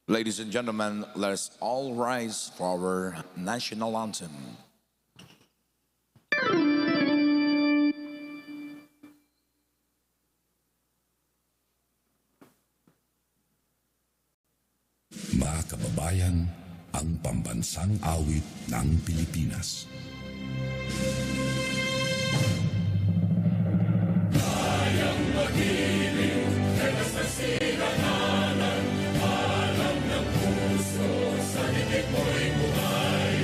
Ladies and gentlemen, let's all rise for our national anthem. Mga kababayan, ang pambansang awit ng Pilipinas. Kayang magiliw, telas na sinananan, alam ng puso, sa litig mo'y buhay.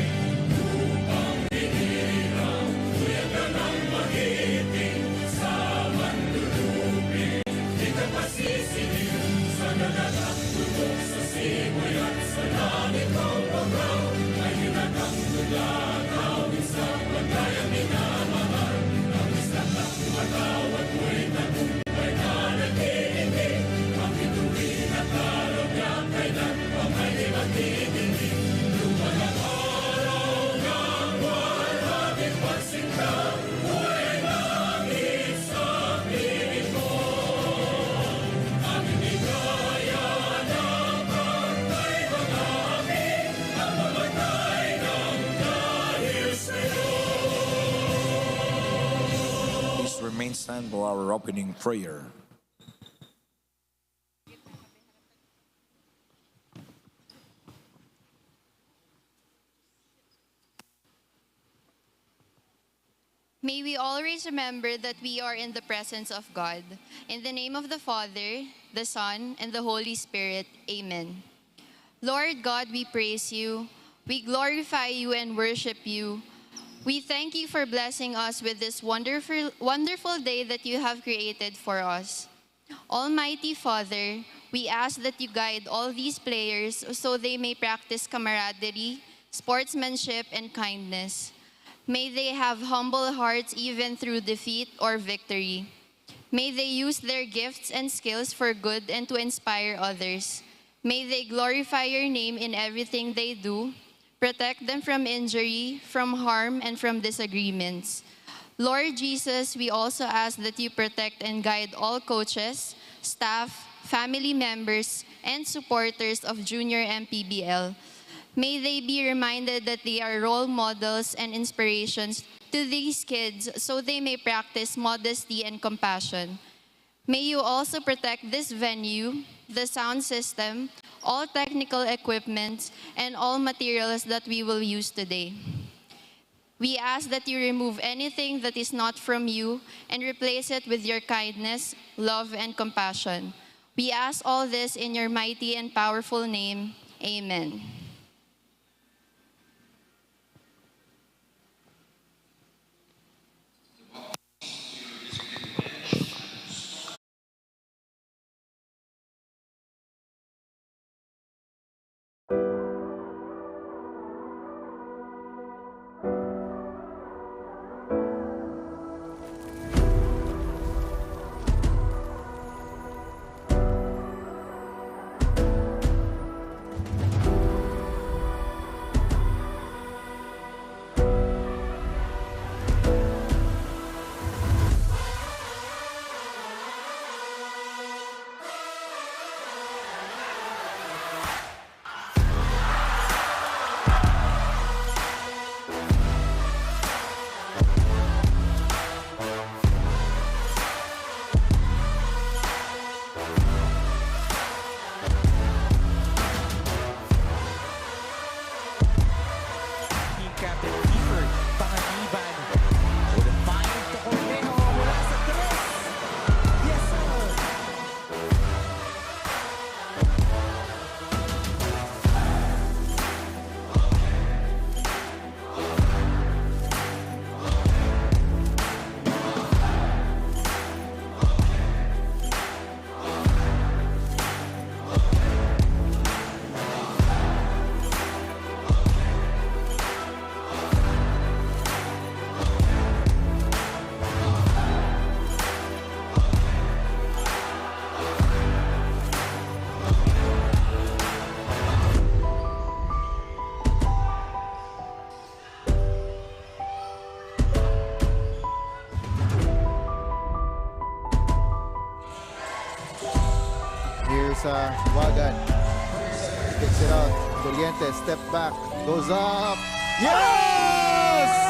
Lupang hinirang, tuyag ka ng magiting, sa manlulupin, di ka pasisinin, sa nalalang tutok sa simoy at sa langit ng pagaw, ay hinatang nulagaw, isang pagkayang minamahal, ang isang matawad mo'y tagumpay na nag-iibig, ang bituin at araw niya kailan pang ay di magtitingin. Lumalang araw ng walhaging pagsinta, buhay langit sa piling ko. Aming ligaya ng pagkay mag-aami, ang mamatay ng dahil sa'yo. Please remain stand for our opening prayer. May we always remember that we are in the presence of God. In the name of the Father, the Son, and the Holy Spirit. Amen. Lord God, we praise you. We glorify you and worship you. We thank you for blessing us with this wonderful day that you have created for us. Almighty Father, we ask that you guide all these players so they may practice camaraderie, sportsmanship, and kindness. May they have humble hearts even through defeat or victory. May they use their gifts and skills for good and to inspire others. May they glorify your name in everything they do. Protect them from injury, from harm, and from disagreements. Lord Jesus, we also ask that you protect and guide all coaches, staff, family members, and supporters of Junior MPBL. May they be reminded that they are role models and inspirations to these kids so they may practice modesty and compassion. May you also protect this venue, the sound system, all technical equipment, and all materials that we will use today. We ask that you remove anything that is not from you and replace it with your kindness, love, and compassion. We ask all this in your mighty and powerful name. Amen. Here sa Wagan. Kicks it out. Doliente, step back. Goes up. Yes!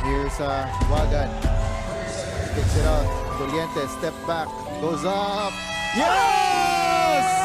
Here's Wagan. Kicks it out. Doliente, step back. Goes up. Yes!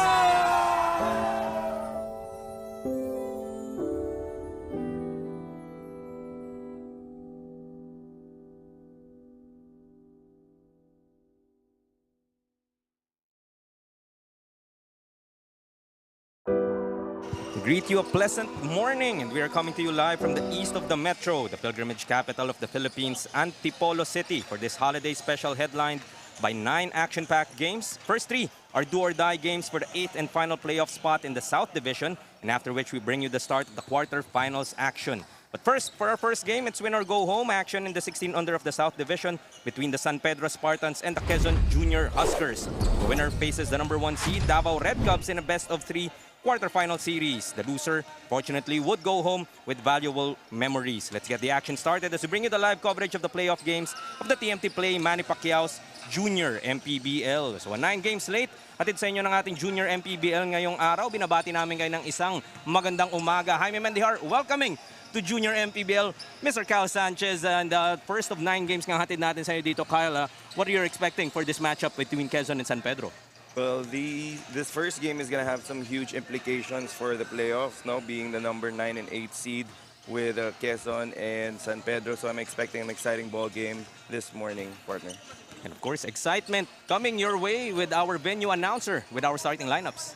Greet you a pleasant morning, and we are coming to you live from the east of the metro, the pilgrimage capital of the Philippines, Antipolo City, for this holiday special headlined by 9 action-packed games. First 3 are do-or-die games for the 8th and final playoff spot in the South Division, and after which we bring you the start of the quarterfinals action. But first, for our first game, it's win-or-go-home action in the 16 under of the South Division between the San Pedro Spartans and the Quezon Junior Huskers. The winner faces the number 1 seed, Davao Red Cubs, in a best-of-3 quarterfinal series. The loser, fortunately, would go home with valuable memories. Let's get the action started as we bring you the live coverage of the playoff games of the TMT Play Manny Pacquiao's Junior MPBL. So, 9 game slate, atid sa inyo ng ating Junior MPBL ngayong araw. Binabati namin kayo ng isang magandang umaga. Jaime Mendihar, welcoming to Junior MPBL, Mr. Kyle Sanchez. And first of 9 games nga hatid natin sa inyo dito, Kyle. What are you expecting for this matchup between Quezon and San Pedro? Well, this first game is going to have some huge implications for the playoffs, no? Being the number 9 and 8 seed with Quezon and San Pedro. So I'm expecting an exciting ball game this morning, partner. And of course, excitement coming your way with our venue announcer with our starting lineups.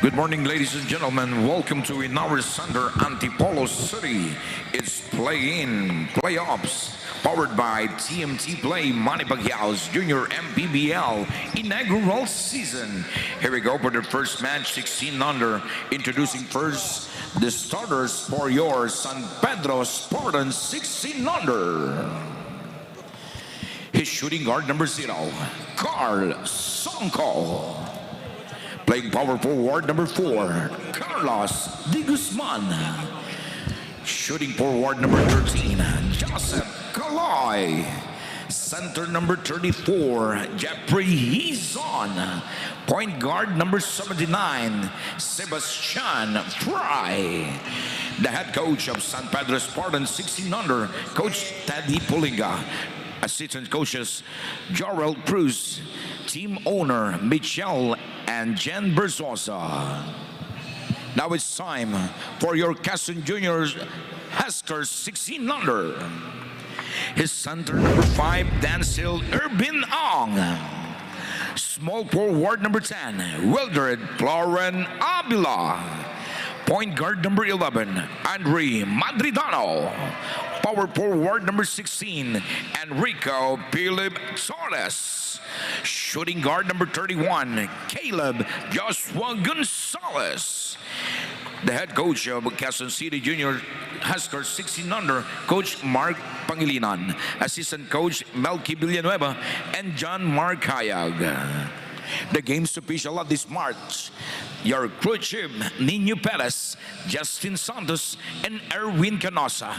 Good morning, ladies and gentlemen. Welcome to Ynares under Antipolo City. It's play-in, playoffs, powered by TMT Play Manny Pacquiao's Junior MPBL inaugural season. Here we go for the first match, 16 under. Introducing first the starters for your San Pedro Spartans 16 under. His shooting guard number 0, Carl Sonko. Playing power forward number 4, Carlos De Guzman. Shooting forward number 13, Joseph Kaloy. Center number 34, Jeffrey Hizon. Point guard number 79, Sebastian Fry. The head coach of San Pedro Spartans 16 under, Coach Teddy Pulinga. Assistant coaches, Jorel Cruz. Team owner, Michelle and Jen Berzosa. Now it's time for your Quezon Juniors Huskers 16 under. His center number 5, Dancil Urban Ong. Small forward number 10, Wildred Floren Avila. Point guard number 11, Andre Madridano. Power forward number 16, Enrico Philip Torres. Shooting guard number 31, Caleb Joshua Gonzalez. The head coach of Quezon City Junior Huskers 16 under, Coach Mark Pangilinan. Assistant coach Melky Villanueva and John Mark Hayag. The game's official of this March, your crew chief, Nino Perez, Justin Santos, and Erwin Canosa.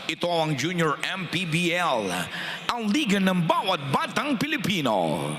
Ito ang Junior MPBL, ang liga ng bawat batang Pilipino.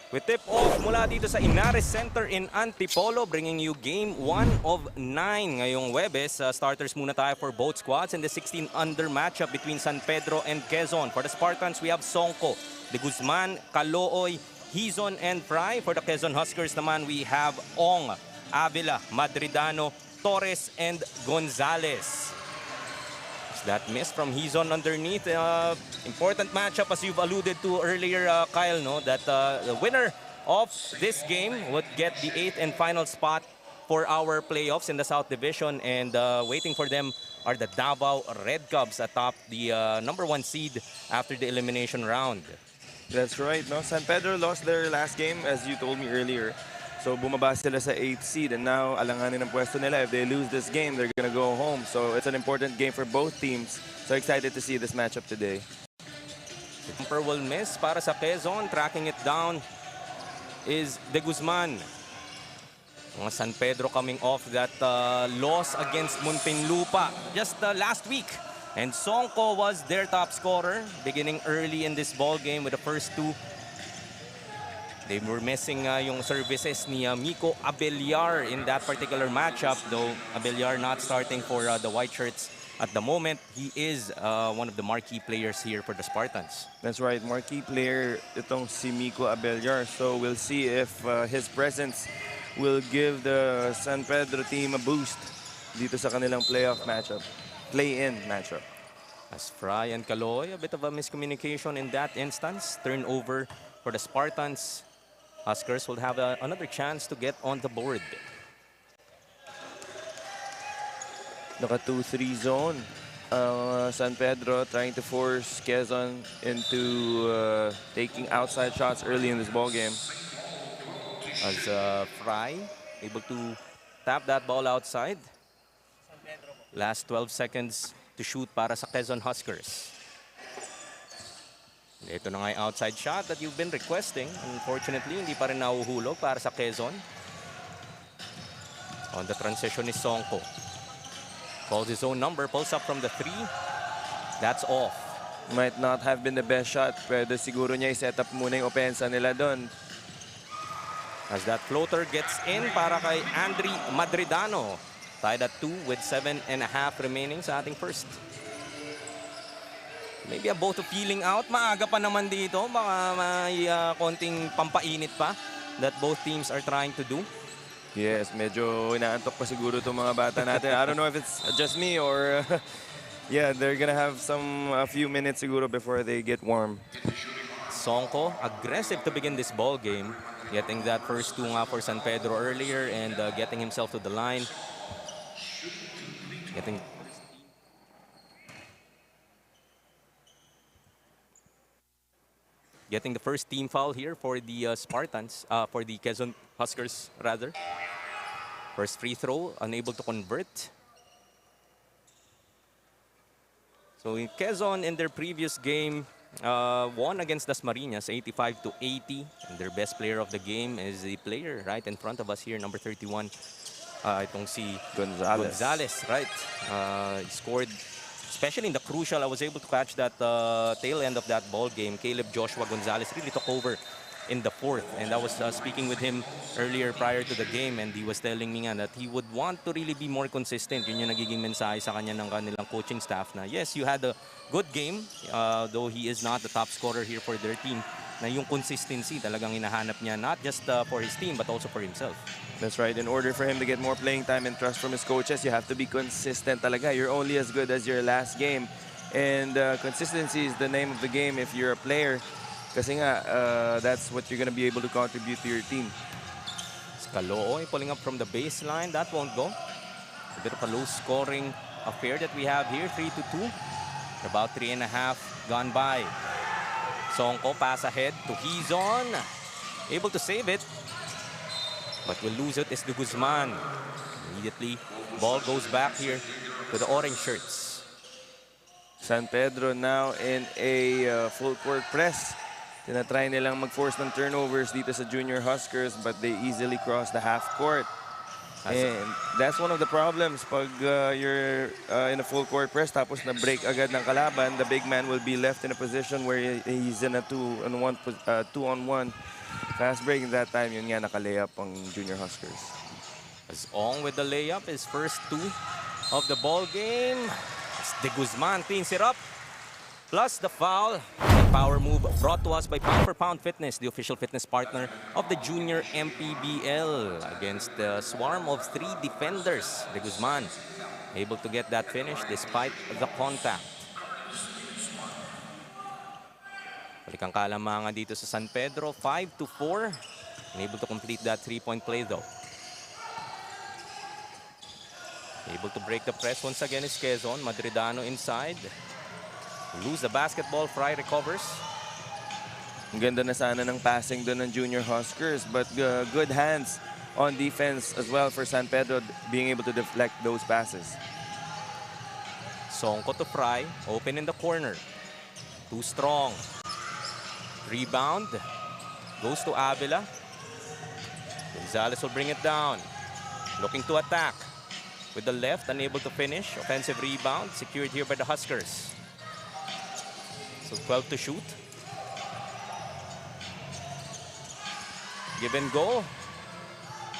We tip off mula dito sa Ynares Center in Antipolo, bringing you game 1 of 9 ngayong Webes. Starters muna tayo for both squads in the 16 under matchup between San Pedro and Quezon. For the Spartans, we have Songko, De Guzman, Calooy, Hizon, and Fry. For the Quezon Huskers naman, we have Ong, Avila, Madridano, Torres, and Gonzalez. That miss from Hizon underneath. Important matchup as you've alluded to earlier, Kyle, no? That the winner of this game would get the 8th and final spot for our playoffs in the South Division. And waiting for them are the Davao Red Cubs atop the number 1 seed after the elimination round. That's right, no? San Pedro lost their last game, as you told me earlier. So bumaba sila sa 8th seed, and now alanganin ang pwesto nila. If they lose this game, they're gonna go home. So it's an important game for both teams. So excited to see this matchup today. Jumper will miss para sa Quezon. Tracking it down is De Guzman. Mga San Pedro coming off that loss against Muntinlupa just last week. And Songko was their top scorer, beginning early in this ball game with the first 2. They were missing yung services ni Miko Abellar in that particular matchup, though Abellar not starting for the White Shirts at the moment. He is one of the marquee players here for the Spartans. That's right, marquee player itong si Miko Abellar. So we'll see if his presence will give the San Pedro team a boost dito sa kanilang playoff matchup, play-in matchup. As Fry and Calooy, a bit of a miscommunication in that instance. Turnover for the Spartans. Huskers will have another chance to get on the board. Naka 2-3 zone. San Pedro trying to force Quezon into taking outside shots early in this ball game. As Fry able to tap that ball outside. Last 12 seconds to shoot para sa Quezon Huskers. Ito na nga yung outside shot that you've been requesting. Unfortunately, hindi pa rin nahuhulog para sa Quezon. On the transition is Songko. Calls his own number, pulls up from the 3. That's off. Might not have been the best shot. Pwede siguro niya i-set up muna yung opensa nila doon. As that floater gets in para kay Andre Madridano. Tied at 2 with 7.5 remaining sa ating first. Maybe a both of feeling out. Maaga pa naman dito. Baka may konting pampainit pa that both teams are trying to do. Yes, medyo inaantok pa siguro itong mga bata natin. I don't know if it's just me or yeah, they're gonna have a few minutes siguro before they get warm. Songko, aggressive to begin this ball game. Getting that first 2 nga for San Pedro earlier and getting himself to the line. Getting the first team foul here for the Spartans, for the Quezon Huskers rather. First free throw, unable to convert. So in Quezon in their previous game, won against Las Marinas 85-80. And their best player of the game is the player right in front of us here, number 31. Itong si Gonzalez. Gonzalez, right? He scored his especially in the crucial, I was able to catch that tail end of that ball game. Caleb Joshua Gonzalez really took over in the fourth. And I was speaking with him earlier prior to the game, and he was telling me nga that he would want to really be more consistent. Yun yung nagiging mensahe sa kanya ng kanilang coaching staff na, yes, you had a good game, though he is not the top scorer here for their team, na yung consistency talagang hinahanap niya, not just for his team, but also for himself. That's right. In order for him to get more playing time and trust from his coaches, you have to be consistent talaga. You're only as good as your last game. And consistency is the name of the game if you're a player. Kasi nga, that's what you're gonna be able to contribute to your team. Calooy pulling up from the baseline. That won't go. A bit of a low-scoring affair that we have here. 3-2. About 3.5 gone by. Songko pass ahead to Hizon. Able to save it. But will lose it is the Guzman. Immediately, ball goes back here to the orange shirts. San Pedro now in a full court press. Tinatry nilang mag-force ng turnovers dito sa Junior Huskers, but they easily cross the half court. And that's one of the problems pag you're in a full court press tapos na-break agad ng kalaban, the big man will be left in a position where he's in a 2-on-1 fast break. In that time, yun nga naka-layup ang Junior Huskers. As Ong with the layup, his first 2 of the ball game. As De Guzman cleans it up. Plus the foul. Power move brought to us by Pound for Pound Fitness, the official fitness partner of the Junior MPBL, against the swarm of 3 defenders. De Guzman able to get that finish despite the contact. Balikang kalamangan dito sa San Pedro, 5-4. Unable to complete that 3-point play though. Able to break the press once again is Quezon. Madridano inside. Lose the basketball, Fry recovers. Ang ganda na sana ng passing doon ng Junior Huskers, but good hands on defense as well for San Pedro, being able to deflect those passes. Songko to Fry, open in the corner. Too strong. Rebound. Goes to Avila. Gonzalez will bring it down. Looking to attack. With the left, unable to finish. Offensive rebound, secured here by the Huskers. So 12 to shoot. Give and go.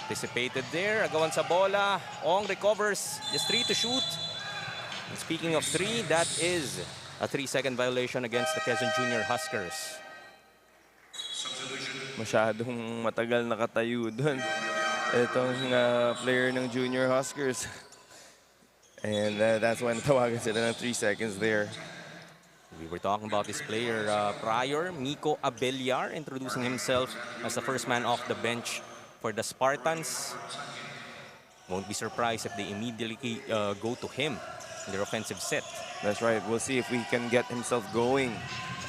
Anticipated there. Agawan sa bola. Ong recovers. Just 3 to shoot. And speaking of 3, that is a 3-second violation against the Quezon Junior Huskers. Masyadong matagal nakatayo doon itong player ng Junior Huskers. And that's when tawagan sila ng 3 seconds there. We were talking about this player prior, Miko Abellar, introducing himself as the first man off the bench for the Spartans. Won't be surprised if they immediately go to him in their offensive set. That's right. We'll see if we can get himself going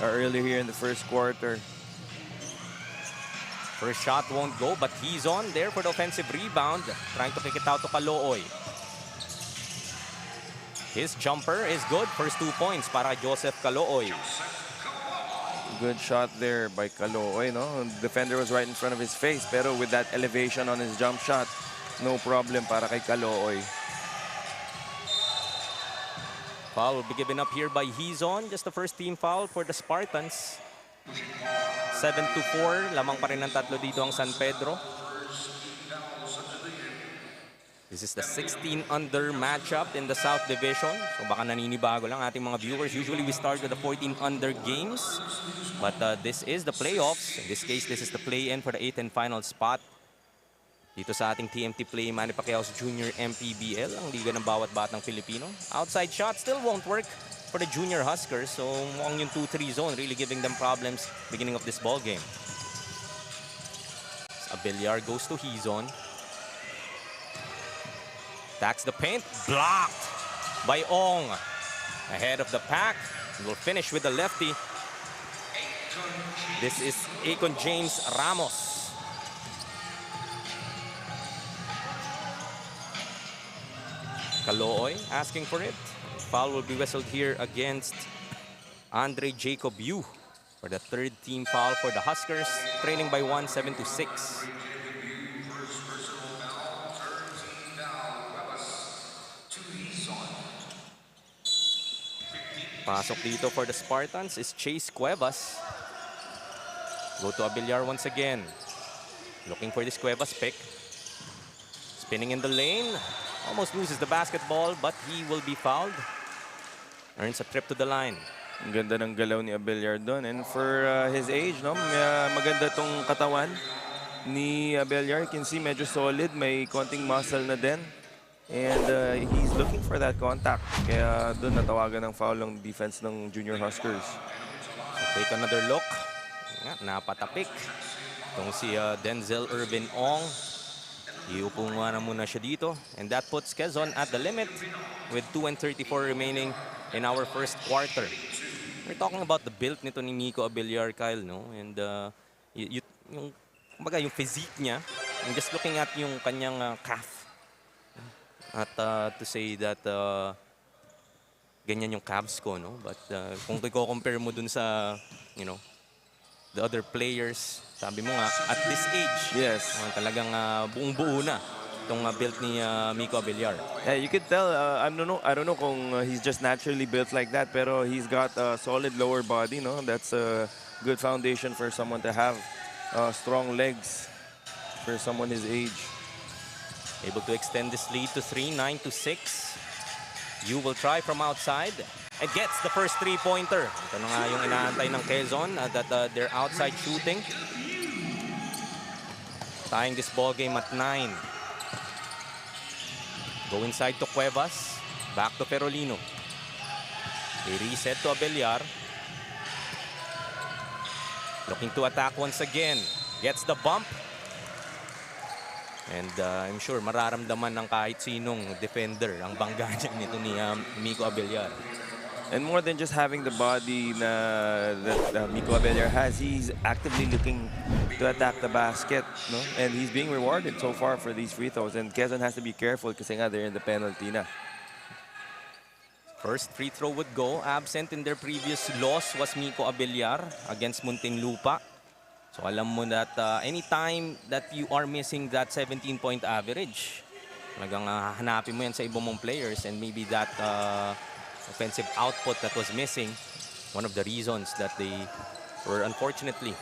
early here in the first quarter. First shot won't go, but he's on there for the offensive rebound, trying to kick it out to Calooy. His jumper is good. First 2 points para Joseph Calooy. Good shot there by Calooy, no? The defender was right in front of his face, pero with that elevation on his jump shot, no problem para kay Calooy. Foul will be given up here by Hizon. Just the first team foul for the Spartans. 7-4. Lamang pa rin ng tatlo dito ang San Pedro. This is the 16-under matchup in the South Division. So baka naninibago lang ating mga viewers. Usually we start with the 14-under games. But this is the playoffs. In this case, this is the play-in for the 8th and final spot. Dito sa ating TMT Play Manny Pacquiao's Junior MPBL, ang liga ng bawat batang Pilipino. Outside shot still won't work for the Junior Huskers. So mukhang yung 2-3 zone really giving them problems beginning of this ball game. Abellar goes to Hizon. Attacks the paint, blocked by Ong. Ahead of the pack, will finish with the lefty. This is Akon James Ramos. Calooy asking for it. Foul will be whistled here against Andre Jacob Yu for the 3rd team foul for the Huskers, trailing by 1, 7-6. Pasok dito for the Spartans is Chase Cuevas. Go to Abiliar once again. Looking for this Cuevas pick. Spinning in the lane. Almost loses the basketball, but he will be fouled. Earns a trip to the line. Ang ganda ng galaw ni Abelard doon. And for his age, no, maganda tong katawan ni Abelard. You can see medyo solid. May konting muscle na din. And he's looking for that contact. Kaya doon natawagan ng foul ng defense ng Junior Huskers. So take another look. Napatapik. Itong si Denzel Irvin Ong. Iupo na muna siya dito. And that puts Quezon at the limit with 2:34 remaining in our first quarter. We're talking about the build nito ni Miko Abiliar, Kyle, no? And yung physique niya, I'm just looking at yung kanyang calf. At to say that ganyan yung calves ko, no? But kung i-compare mo dun sa, you know, the other players, sabi mo nga, at this age, yes, talagang buong-buo na itong build ni Miko Abiliar. Yeah, you could tell, I don't know kung he's just naturally built like that, pero he's got a solid lower body, no? That's a good foundation for someone to have strong legs for someone his age. Able to extend this lead to 3, 9-6. You will try from outside. It gets the first three-pointer. Ito na nga yung inaantay ng Quezon that they're outside shooting. Tying this ball game at 9. Go inside to Cuevas. Back to Perolino. They reset to Abellar. Looking to attack once again. Gets the bump. And I'm sure mararamdaman ng kahit sinong defender ang bangga nito ni Miko Abiliar. And more than just having the body that Miko Abiliar has, he's actively looking to attack the basket, no? And he's being rewarded so far for these free throws. And Quezon has to be careful kasi nga they're in the penalty na. First free throw would go. Absent in their previous loss was Miko Abiliar against Muntinlupa. So alam mo that anytime that you are missing that 17-point average, talagang hanapin mo yan sa ibang mong players, and maybe that offensive output that was missing, one of the reasons that they were unfortunately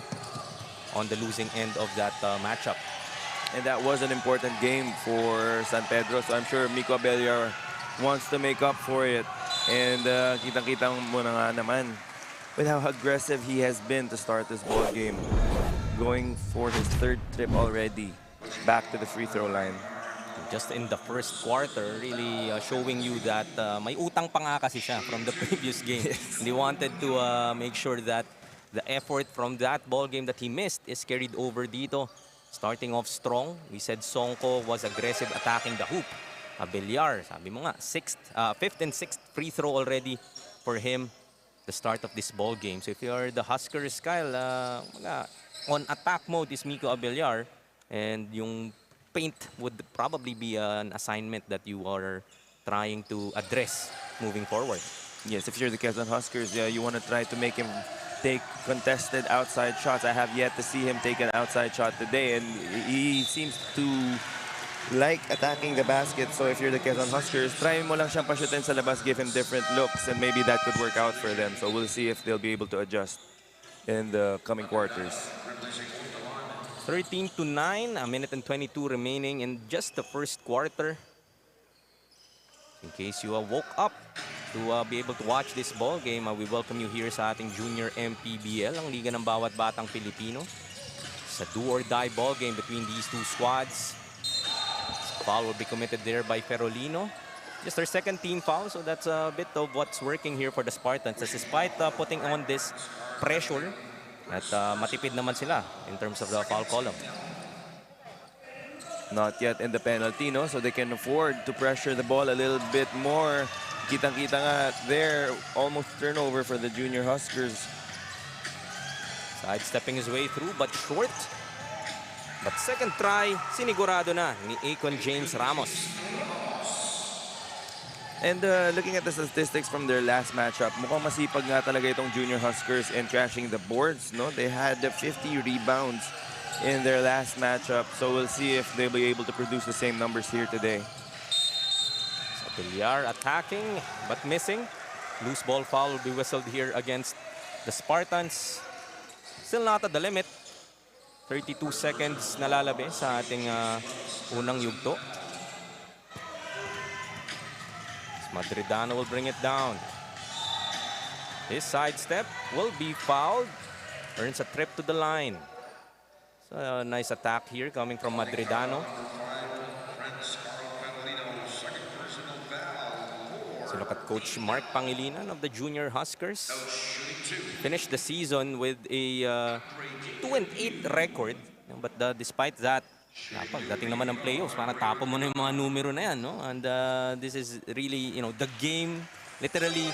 on the losing end of that matchup. And that was an important game for San Pedro, so I'm sure Miko Abiliar wants to make up for it. And kitang-kita mo na nga naman with how aggressive he has been to start this ball game. Going for his third trip already back to the free throw line. Just in the first quarter, really showing you that may utang pa nga kasi siya from the previous game. Yes. They wanted to make sure that the effort from that ball game that he missed is carried over dito. Starting off strong, we said Sonko was aggressive attacking the hoop. Abiliar, sabi mo nga, fifth and sixth free throw already for him the start of this ball game. So if you're the Huskers, Kyle, on attack mode is Miko Abiliar, and yung paint would probably be an assignment that you are trying to address moving forward. Yes, if you're the Quezon Huskers, you want to try to make him take contested outside shots. I have yet to see him take an outside shot today, and he seems to like attacking the basket. So if you're the Quezon Huskers, try mo lang siyang pashutin sa labas, give him different looks, and maybe that could work out for them. So we'll see if they'll be able to adjust in the coming quarters. 13-9, a minute and 22 remaining in just the first quarter. In case you woke up to be able to watch this ball game, we welcome you here sa ating Junior MPBL, ang liga ng bawat batang Pilipino. It's a do-or-die ball game between these two squads. Foul will be committed there by Perolino. Just their second team foul, so that's a bit of what's working here for the Spartans. As despite putting on this pressure, at matipid naman sila in terms of the foul column. Not yet in the penalty, no? So they can afford to pressure the ball a little bit more. Kitang-kita nga there, almost turnover for the Junior Huskers. Sidestepping his way through, but short. But second try, sinigurado na ni Akon James Ramos. And looking at the statistics from their last matchup, mukhang masipag nga talaga itong Junior Huskers in crashing the boards, no? They had 50 rebounds in their last matchup, so we'll see if they'll be able to produce the same numbers here today. So Villar attacking, but missing. Loose ball foul will be whistled here against the Spartans. Still not at the limit. 32 seconds nalalabi sa ating unang yugto. Madridano will bring it down. His sidestep will be fouled. Earns a trip to the line. So a nice attack here coming from Madridano. So look at Coach Mark Pangilinan of the Junior Huskers. Finished the season with a 2-8 record. But despite that, pagdating naman ng playoffs, parang tapo mo na yung mga numero na yan, no? And this is really, the game, literally,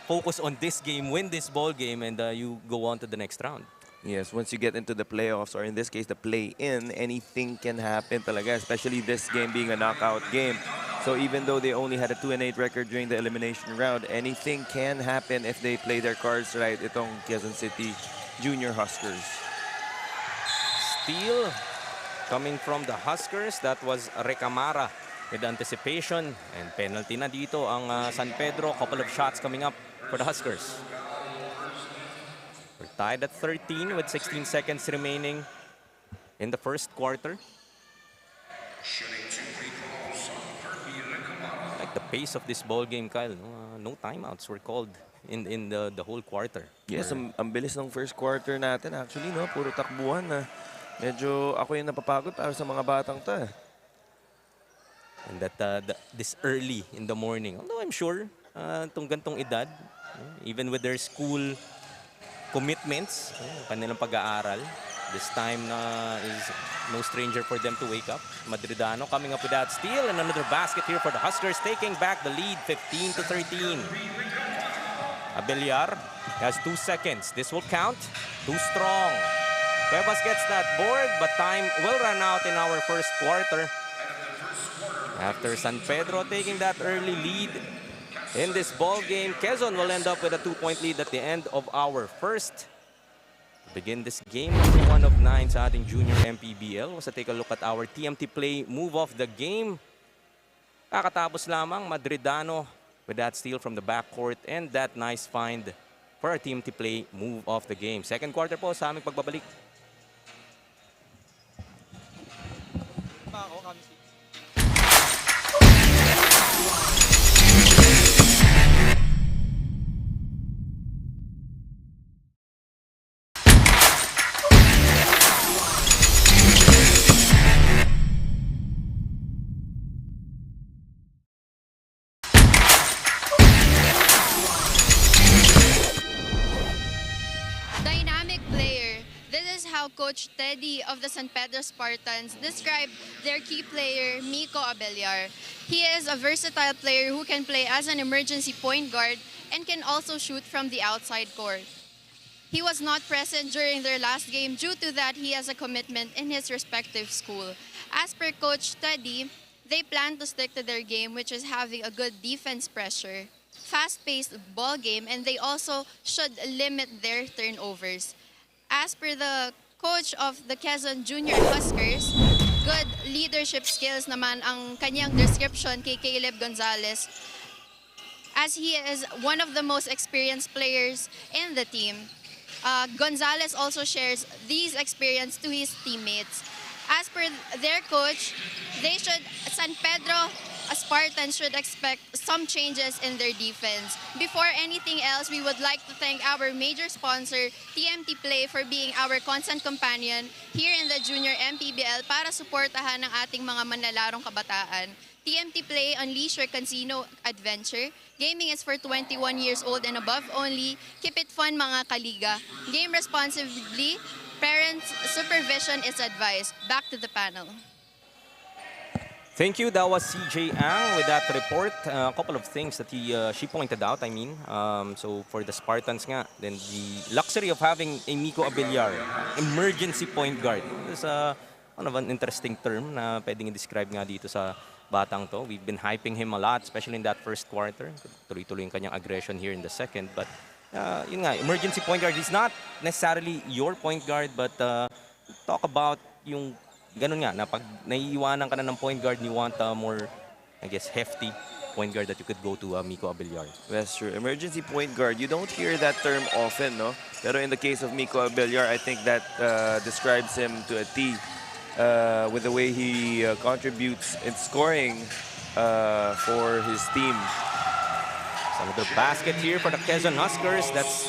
focus on this game, win this ball game, and you go on to the next round. Yes, once you get into the playoffs, or in this case, the play-in, anything can happen talaga, especially this game being a knockout game. So even though they only had a 2-8 record during the elimination round, anything can happen if they play their cards right, itong Quezon City Junior Huskers. Steal coming from the Huskers. That was Recamara with anticipation. And penalty na dito ang San Pedro. Couple of shots coming up for the Huskers. We're tied at 13 with 16 seconds remaining in the first quarter. I like the pace of this ball game, Kyle. No timeouts were called in the whole quarter. Yes, ang bilis ng first quarter natin actually, no? Puro takbuhan na. Medyo ako yung napapagod para sa mga batang to. And that this early in the morning, although I'm sure itong gantong edad, even with their school commitments, kanilang pag-aaral, this time is no stranger for them to wake up. Madridano coming up with that steal and another basket here for the Huskers, taking back the lead 15-13. Abellar has 2 seconds. This will count. Too strong. Cuevas gets that board, but time will run out in our first quarter. After San Pedro taking that early lead in this ball game, Quezon will end up with a 2-point lead at the end of our first. To begin this game, number 1 of 9 sa ating junior MPBL. Was to take a look at our TMT play move of the game. Kakatapos lamang, Madridano with that steal from the backcourt and that nice find for our TMT play move of the game. Second quarter po sa aming pagbabalik. Dynamic player. This is how Coach Teddy of the San Pedro Spartans described their key player, Miko Abellar. He is a versatile player who can play as an emergency point guard and can also shoot from the outside court. He was not present during their last game due to that he has a commitment in his respective school. As per Coach Teddy, they plan to stick to their game, which is having a good defense pressure, fast-paced ball game, and they also should limit their turnovers. As per the coach of the Quezon Junior Huskers, good leadership skills naman ang kanyang description kay Caleb Gonzalez, as he is one of the most experienced players in the team. Gonzalez also shares these experience to his teammates. As per their coach, San Pedro Spartans should expect some changes in their defense. Before anything else, we would like to thank our major sponsor, TMT Play, for being our constant companion here in the Junior MPBL para suportahan ang ating mga manlalarong kabataan. TMT Play, unleash your casino adventure. Gaming is for 21 years old and above only. Keep it fun, mga kaliga. Game responsibly. Parents' supervision is advised. Back to the panel. Thank you. That was CJ Ang with that report. A couple of things that she pointed out, So for the Spartans nga, then the luxury of having a Miko Abellar, emergency point guard. This is one of an interesting term na pwedeng i-describe nga dito sa batang to. We've been hyping him a lot, especially in that first quarter. Tuloy-tuloy yung kanyang aggression here in the second. But yun nga, emergency point guard is not necessarily your point guard, but talk about yung ganun nga, na pag naiiwanan ka na ng point guard, you want a more, I guess, hefty point guard that you could go to Miko Abellar. That's true. Emergency point guard. You don't hear that term often, no? Pero in the case of Miko Abellar, I think that describes him to a T with the way he contributes in scoring for his team. So another basket here for the Quezon Huskers. That's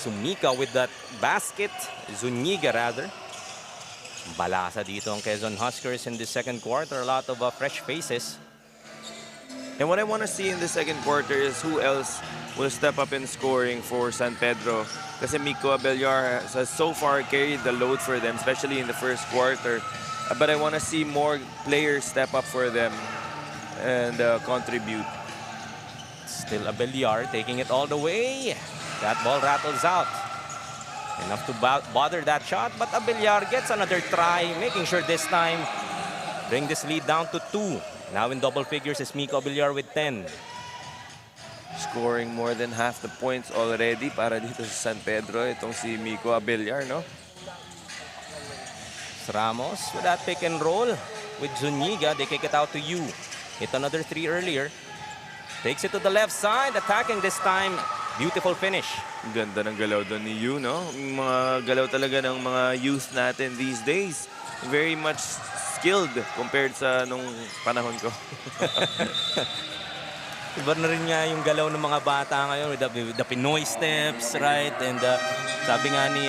Sumika with that basket. Zuniga rather. Balasa dito ang Quezon Huskers in the second quarter. A lot of fresh faces. And what I want to see in the second quarter is who else will step up in scoring for San Pedro. Kasi Miko Abellar has so far carried the load for them, especially in the first quarter. But I want to see more players step up for them and contribute. Still Abellar taking it all the way. That ball rattles out. Enough to bother that shot, but Abellar gets another try, making sure this time bring this lead down to 2. Now in double figures is Miko Abellar with 10. Scoring more than half the points already para dito sa San Pedro. Itong si Miko Abellar, no? Ramos with that pick and roll with Zuniga. They kick it out to Yu. Hit another 3 earlier. Takes it to the left side, attacking this time. Beautiful finish. Ganda ng galaw doon ni Yu, no? Yung mga galaw talaga ng mga youth natin these days. Very much skilled compared sa nung panahon ko. Iba na rin nga yung galaw ng mga bata ngayon with the Pinoy steps, right? And sabi nga ni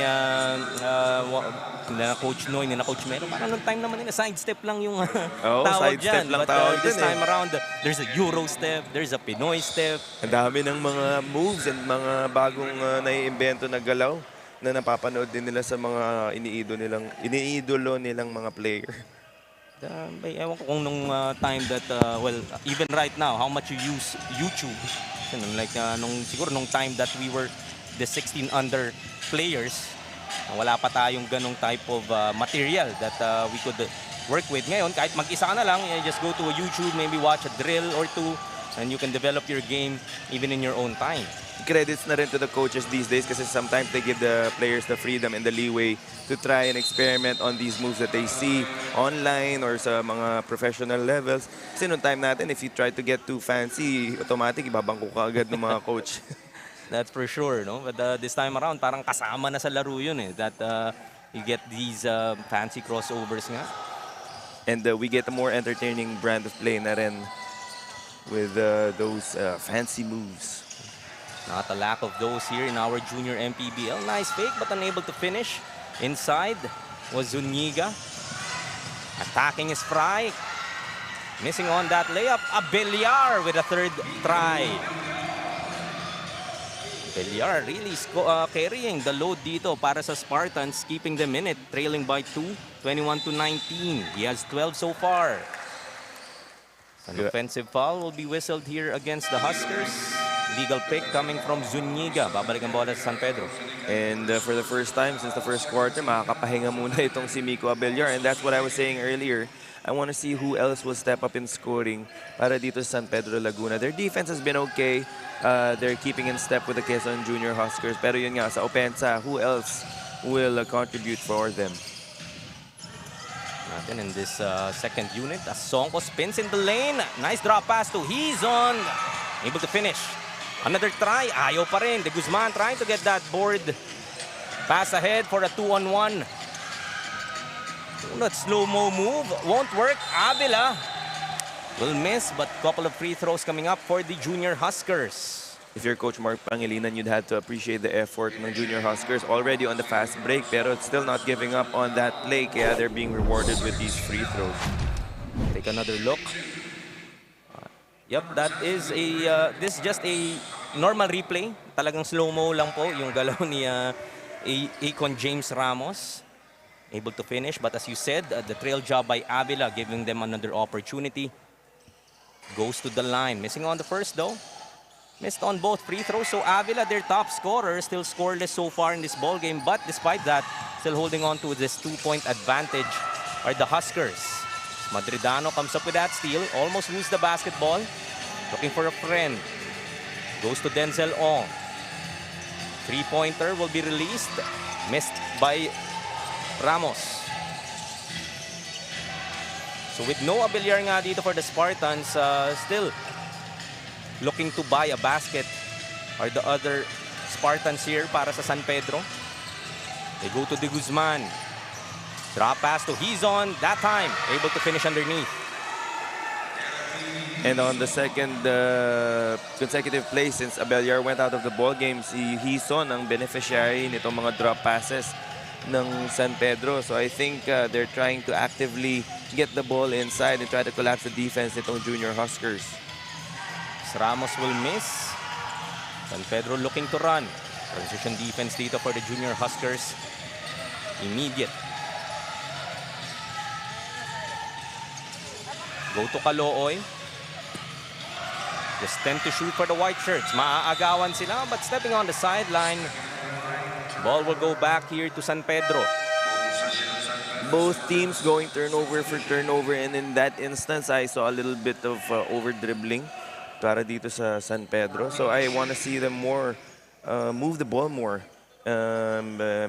Coach Noy, ni Coach Melo, parang nung time naman nila, side step lang yung tawag dyan. Lang But tawag this dun, time around, there's a Euro step, there's a Pinoy step. Ang dami ng mga moves and mga bagong naiimbento na galaw na napapanood din nila sa mga iniidolo nilang mga player. Ewan ko kung nung time that, well, even right now, how much you use YouTube. Like, siguro nung time that we were the 16 under players, wala pa tayong ganong type of material that we could work with. Ngayon, kahit mag-isa ka na lang, you just go to a YouTube, maybe watch a drill or two, and you can develop your game even in your own time. Credits na rin to the coaches these days kasi sometimes they give the players the freedom and the leeway to try and experiment on these moves that they see online or sa mga professional levels. Kasi noong time natin, if you try to get too fancy, automatic ibabangko ka agad ng mga coach. That's for sure, no? But this time around, parang kasama na sa laro yun eh. That you get these fancy crossovers nga. And we get a more entertaining brand of play na rin with those fancy moves. Not a lack of those here in our junior MPBL. Nice fake but unable to finish. Inside was Zuniga. Attacking is Fry. Missing on that layup. Abellar with a third try. Abellar really carrying the load dito para sa Spartans, keeping them in it, trailing by 2, 21-19. He has 12 so far. An offensive foul will be whistled here against the Huskers. Legal pick coming from Zuniga. Babalik ang bola sa San Pedro. And for the first time since the first quarter, makakapahinga muna itong si Miko Abellar. And that's what I was saying earlier. I want to see who else will step up in scoring para dito sa San Pedro Laguna. Their defense has been okay. They're keeping in step with the Quezon Junior Huskers. Pero yun nga, sa opensa, who else will contribute for them? Natin in this second unit, Asongko spins in the lane. Nice drop pass to Hizon. Able to finish. Another try. Ayaw pa rin. De Guzman trying to get that board. Pass ahead for a 2-on-1. That slow-mo move won't work. Avila will miss, but couple of free throws coming up for the Junior Huskers. If you're Coach Mark Pangilinan, you'd have to appreciate the effort ng Junior Huskers already on the fast break, pero it's still not giving up on that play, kaya they're being rewarded with these free throws. Take another look. Yep, that is a this is just a normal replay. Talagang slow-mo lang po yung galaw ni Akon James Ramos. Able to finish, but as you said, the trail job by Avila giving them another opportunity. Goes to the line. Missing on the first though. Missed on both free throws. So Avila, their top scorer, still scoreless so far in this ball game. But despite that, still holding on to this 2-point advantage are the Huskers. Madridano comes up with that steal. Almost lose the basketball. Looking for a friend. Goes to Denzel Ong. Three-pointer will be released. Missed by Ramos. So with no Abellar nga dito for the Spartans, still looking to buy a basket are the other Spartans here para sa San Pedro. They go to De Guzman. Drop pass to Hizon. That time, able to finish underneath. And on the second consecutive play since Abellar went out of the ball game, si Hizon ang beneficiary nitong mga drop passes ng San Pedro. So I think they're trying to actively get the ball inside and try to collapse the defense nitong Junior Huskers. Ramos will miss. San Pedro looking to run. Transition defense dito for the Junior Huskers. Immediate. Go to Calooy. Just 10 to shoot for the white shirts. Maaagawan sila, but stepping on the sideline. Ball will go back here to San Pedro. Both teams going turnover for turnover, and in that instance, I saw a little bit of over-dribbling para dito sa San Pedro. So I want to see them more, move the ball more,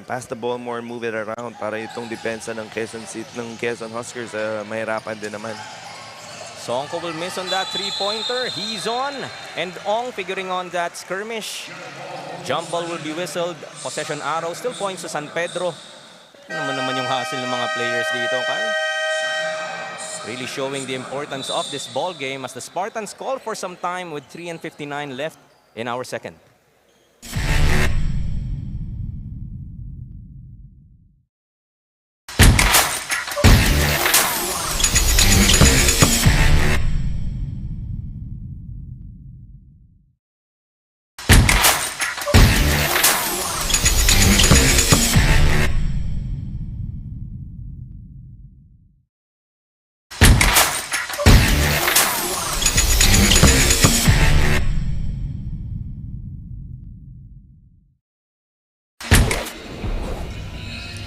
pass the ball more, and move it around para itong depensa ng Quezon Huskers mahirapan din naman. Songko will miss on that three-pointer. He's on. And Ong figuring on that skirmish. Jump ball will be whistled. Possession arrow still points to San Pedro. Ano naman yung hassle ng mga players dito, Kyle? Really showing the importance of this ball game as the Spartans call for some time with 3:59 left in our second.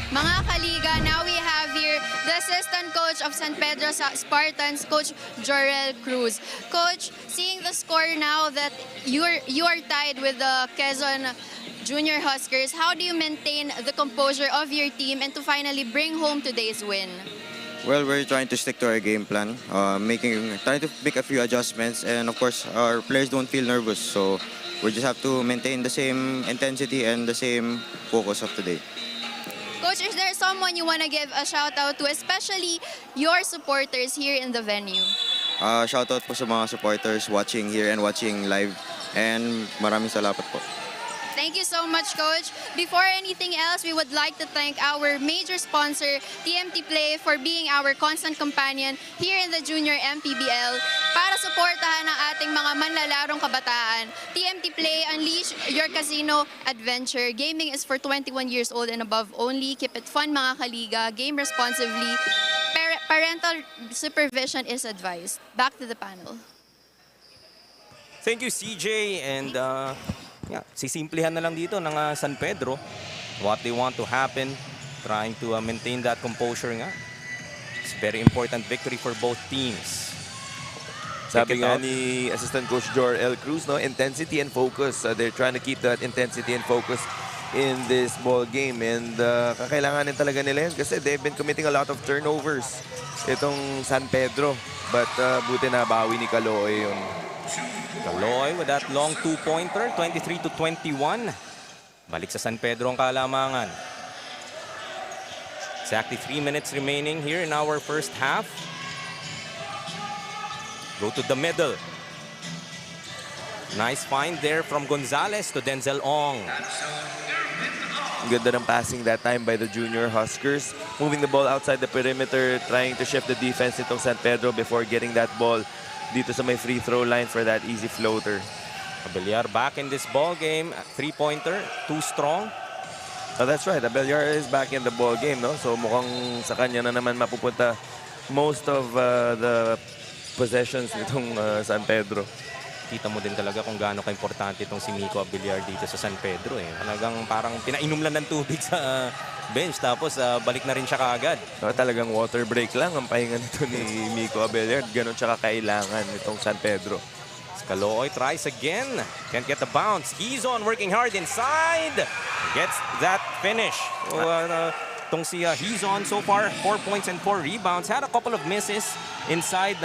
Mga kaliga, now we have here the assistant coach of San Pedro Spartans, Coach Jorel Cruz. Coach, seeing the score now that you are tied with the Quezon Junior Huskers, how do you maintain the composure of your team and to finally bring home today's win? Well, we're trying to stick to our game plan, trying to make a few adjustments, and of course, our players don't feel nervous, so we just have to maintain the same intensity and the same focus of today. Coach, is there someone you want to give a shout out to, especially your supporters here in the venue? Shout out po sa mga supporters watching here and watching live, and maraming salamat po. Thank you so much, Coach. Before anything else, we would like to thank our major sponsor, TMT Play, for being our constant companion here in the Junior MPBL para suportahan ang ating mga manlalarong kabataan. TMT Play, unleash your casino adventure. Gaming is for 21 years old and above only. Keep it fun, mga kaliga. Game responsibly. Parental supervision is advised. Back to the panel. Thank you, CJ. And yeah, sisimplihan na lang dito ng San Pedro what they want to happen, trying to maintain that composure nga. It's a very important victory for both teams. Sabi nga ni Assistant Coach Jorel Cruz, no, intensity and focus. They're trying to keep that intensity and focus in this ball game, and kakailanganin talaga nila yun kasi they've been committing a lot of turnovers itong San Pedro, but buti na bawi ni Calooy yun. Calooy with that long two-pointer, 23-21. Balik sa San Pedro ang kalamangan. Exactly 3 minutes remaining here in our first half. Go to the middle. Nice find there from Gonzalez to Denzel Ong. Ganda ng passing that time by the Junior Huskers. Moving the ball outside the perimeter, trying to shift the defense nitong San Pedro before getting that ball dito sa may free throw line for that easy floater. Abellar back in this ball game. Three-pointer, too strong. Oh, that's right. Abellar is back in the ball game, no? So mukhang sa kanya na naman mapupunta most of the possessions nitong San Pedro. Kita mo din talaga kung gaano ka-importante itong si Miko Abellar dito sa San Pedro. Talagang parang pinainom lang ng tubig sa bench tapos balik na rin siya kaagad. Talagang water break lang ang pahinga nito ni Miko Abellar. Ganon siya kakailangan nitong San Pedro. Calooy tries again. Can't get the bounce. He's on working hard inside. Gets that finish. So, Itong si Quezon so far, 4 points and 4 rebounds. Had a couple of misses inside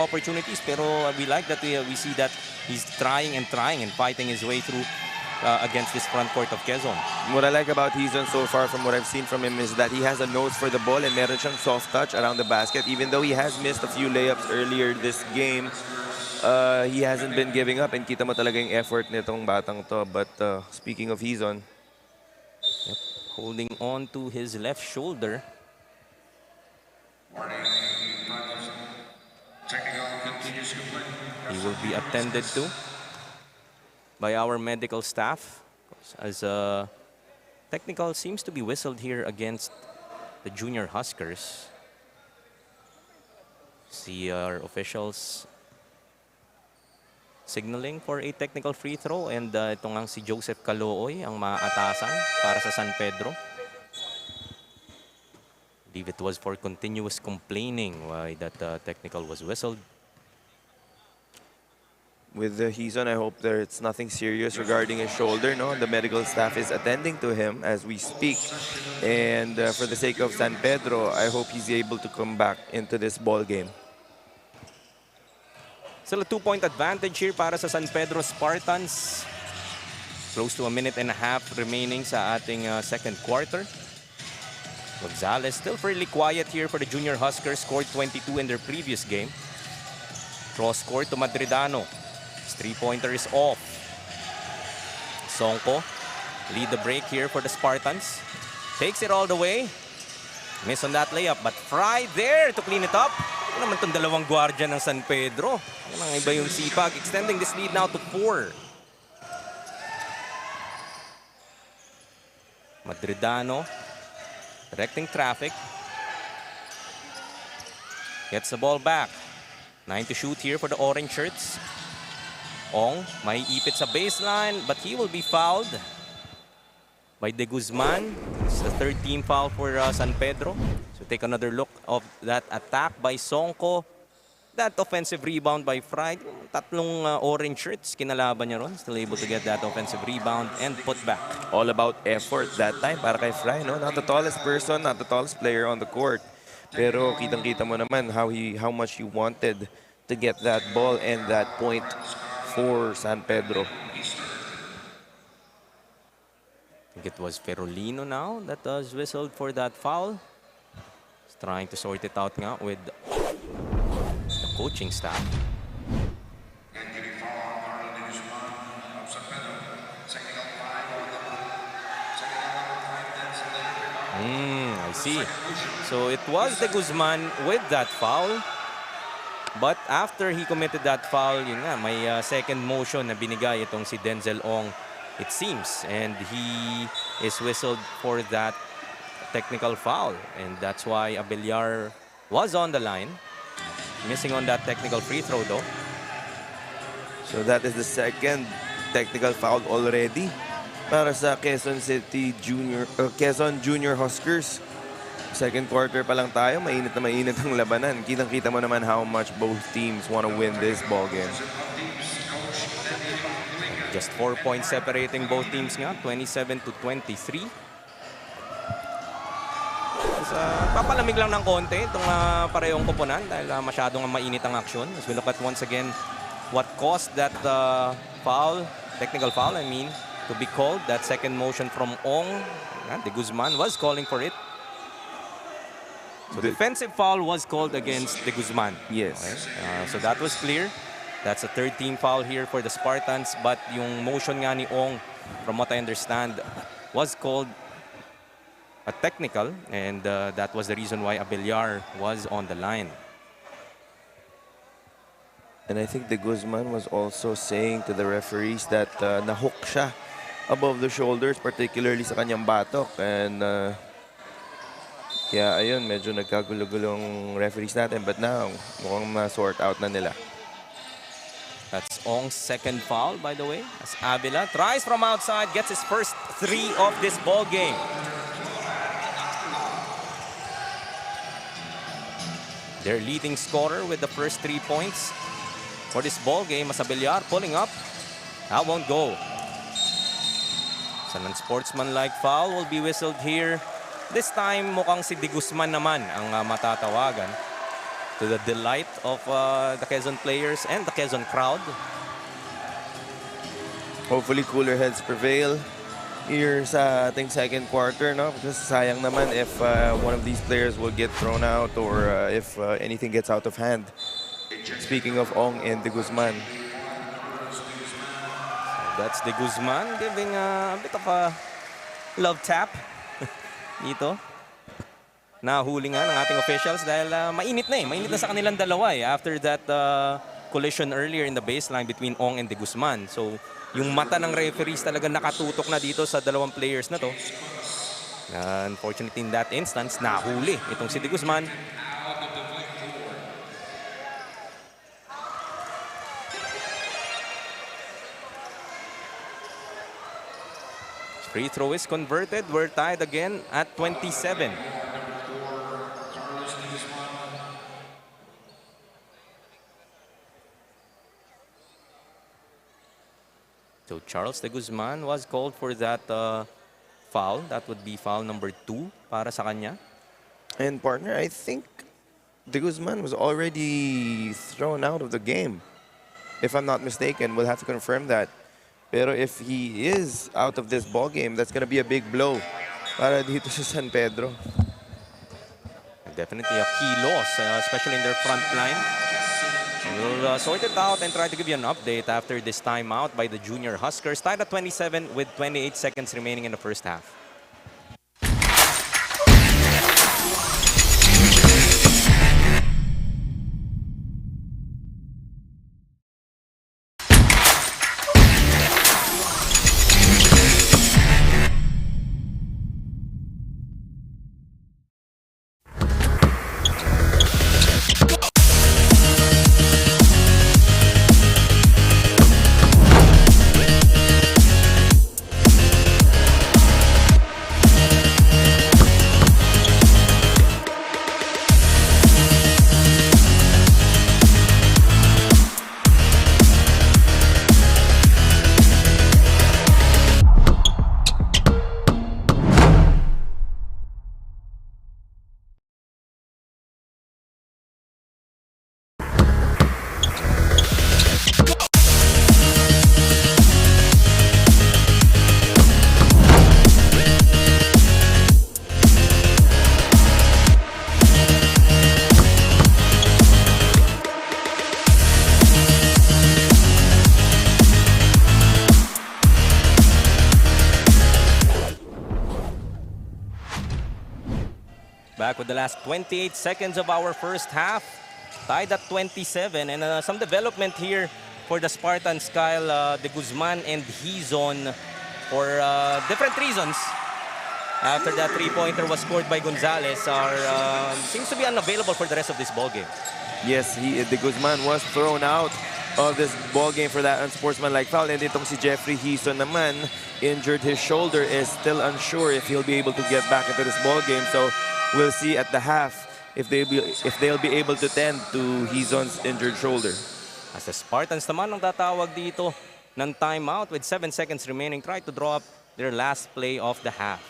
opportunities, pero we like that we see that he's trying and fighting his way through against this front court of Quezon. What I like about Quezon so far from what I've seen from him is that he has a nose for the ball and meron siyang soft touch around the basket. Even though he has missed a few layups earlier this game, he hasn't been giving up, and kita mo talaga yung effort nitong batang to. But speaking of Quezon, holding on to his left shoulder. He will be attended to by our medical staff, as technical seems to be whistled here against the Junior Huskers. See our officials signaling for a technical free throw, and ito nga si Joseph Calooy ang maatasan para sa San Pedro. I believe it was for continuous complaining why that technical was whistled. with Quezon, I hope that it's nothing serious regarding his shoulder. No, the medical staff is attending to him as we speak. And for the sake of San Pedro, I hope he's able to come back into this ball game. Still a 2-point advantage here para sa San Pedro Spartans. Close to a minute and a half remaining sa ating second quarter. Gonzalez still fairly quiet here for the Junior Huskers. Scored 22 in their previous game. Cross court to Madridano. His three-pointer is off. Sonko lead the break here for the Spartans. Takes it all the way. Miss on that layup, but Fry there to clean it up. Ano naman itong dalawang guardian ng San Pedro? Ano nang iba yung sipag. Extending this lead now to 4. Madridano directing traffic. Gets the ball back. 9 to shoot here for the orange shirts. Ong may ipit sa baseline, but he will be fouled by De Guzman. It's the third team foul for San Pedro. So take another look of that attack by Sonko. That offensive rebound by Fry. Tatlong orange shirts kinalaban niya ron. Still able to get that offensive rebound and put back. All about effort that time para kay Fry, no? Not the tallest person, not the tallest player on the court. Pero kitang-kita mo naman how much he wanted to get that ball and that point for San Pedro. I think it was Ferolino now that was whistled for that foul. He's trying to sort it out nga with the coaching staff. I see. So it was De Guzman with that foul. But after he committed that foul, yun nga, may second motion na binigay itong si Denzel Ong, it seems. And he is whistled for that technical foul. And that's why Abellar was on the line. Missing on that technical free throw though. So that is the second technical foul already para sa Quezon Junior Huskers. Second quarter pa lang tayo, mainit na mainit ang labanan. Kitang-kita mo naman how much both teams want to win this ball game. Just 4 points separating both teams nga, 27 to 23. Papalamig lang ng konti itong parehong koponan dahil masyadong mainit ang aksyon. As we look at once again what caused that foul, technical foul, I mean, to be called. That second motion from Ong. De Guzman was calling for it. So defensive foul was called against De Guzman. Yes. Okay. So that was clear. That's a third team foul here for the Spartans. But yung motion nga ni Ong, from what I understand, was called a technical. And that was the reason why Abellar was on the line. And I think De Guzman was also saying to the referees that nahook siya above the shoulders, particularly sa kanyang batok. And kaya ayun, medyo nagkagulo-gulong referees natin. But now, mukhang ma-sort out na nila. That's Ong's second foul, by the way. As Avila tries from outside, gets his first 3 of this ball game. Their leading scorer with the first 3 points for this ball game. Abellar pulling up. That won't go. So an unsportsmanlike foul will be whistled here This time, mukhang si De Guzman naman ang matatawagan, to the delight of the Quezon players and the Quezon crowd. Hopefully cooler heads prevail here sa ating second quarter, no? Because sayang naman if one of these players will get thrown out or if anything gets out of hand. Speaking of Ong and De Guzman. That's De Guzman giving a bit of a love tap dito. Nahuli nga ng ating officials dahil mainit na eh. Mainit na sa kanilang dalawa eh. After that collision earlier in the baseline between Ong and De Guzman. So, yung mata ng referees talaga nakatutok na dito sa dalawang players na to. Unfortunately in that instance, nahuli itong si De Guzman. Free throw is converted. We're tied again at 27. So Charles De Guzman was called for that foul. That would be foul number 2 para sa kanya. And partner, I think De Guzman was already thrown out of the game. If I'm not mistaken, we'll have to confirm that. Pero if he is out of this ball game, that's gonna be a big blow para dito sa San Pedro. Definitely a key loss, especially in their front line. We'll sort it out and try to give you an update after this timeout by the Junior Huskers. Tied at 27 with 28 seconds remaining in the first half. Back with the last 28 seconds of our first half. Tied at 27. And some development here for the Spartans, Kyle. De Guzman and Hizon for different reasons. After that three-pointer was scored by Gonzalez, seems to be unavailable for the rest of this ball game. Yes, De Guzman was thrown out of this ball game for that unsportsmanlike foul. And itong si Jeffrey Hizon naman injured his shoulder, is still unsure if he'll be able to get back into this ball game. So we'll see at the half if they'll be able to tend to Hizon's injured shoulder. As the Spartans naman ang tatawag dito ng timeout with 7 seconds remaining, try to draw up their last play of the half.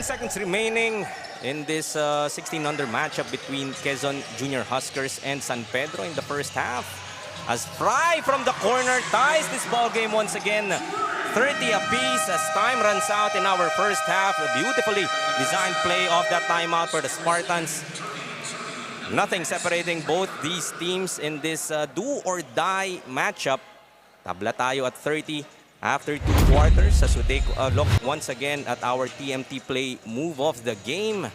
Seconds remaining in this 16-under matchup between Quezon Junior Huskers and San Pedro in the first half. As Fry from the corner ties this ball game once again. 30 apiece as time runs out in our first half. A beautifully designed play of that timeout for the Spartans. Nothing separating both these teams in this do-or-die matchup. Tabla tayo at 30 after 2 quarters as we take a look once again at our TMT play move of the game.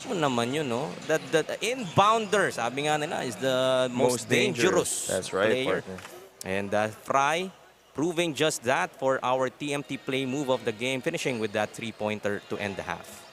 Ano naman yun, no? The inbounder, sabi nga nila, is the most dangerous That's right, player. partner. And Fry proving just that for our TMT play move of the game, finishing with that 3-pointer to end the half.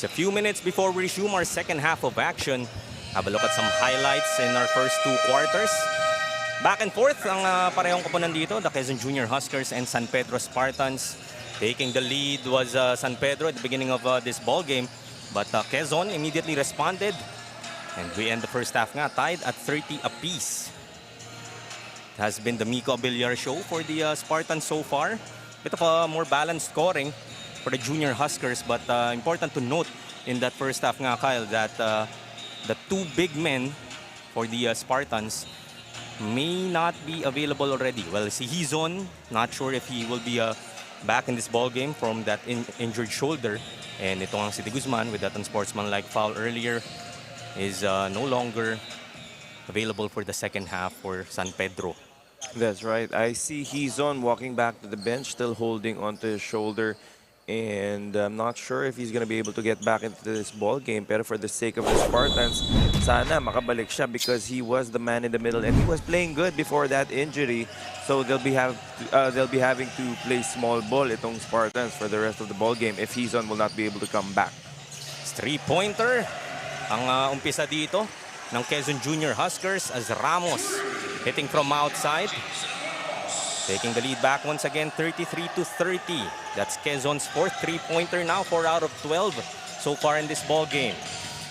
It's a few minutes before we resume our second half of action. Have a look at some highlights in our first 2 quarters. Back and forth ang parehong koponan dito, the Quezon Junior Huskers and San Pedro Spartans. Taking the lead was San Pedro at the beginning of this ball game, but Quezon immediately responded, and we end the first half nga tied at 30 apiece. It has been the Miko Villar show for the Spartans so far. Bit of a more balanced scoring for the Junior Huskers, but important to note in that first half nga, Kyle, that the 2 big men for the Spartans may not be available already. Well, si Hizon, not sure if he will be back in this ball game from that injured shoulder. And ito ang si De Guzman with that unsportsmanlike foul earlier is no longer available for the second half for San Pedro. That's right. I see Hizon walking back to the bench, still holding onto his shoulder And I'm not sure if he's going to be able to get back into this ball game. Pero for the sake of the Spartans, sana makabalik siya because he was the man in the middle and he was playing good before that injury. So they'll be having to play small ball itong Spartans for the rest of the ball game if Hizon will not be able to come back. Three-pointer ang umpisa dito ng Quezon Junior Huskers as Ramos hitting from outside. Taking the lead back once again, 33-30. That's Quezon's fourth three-pointer now, 4 out of 12 so far in this ball game.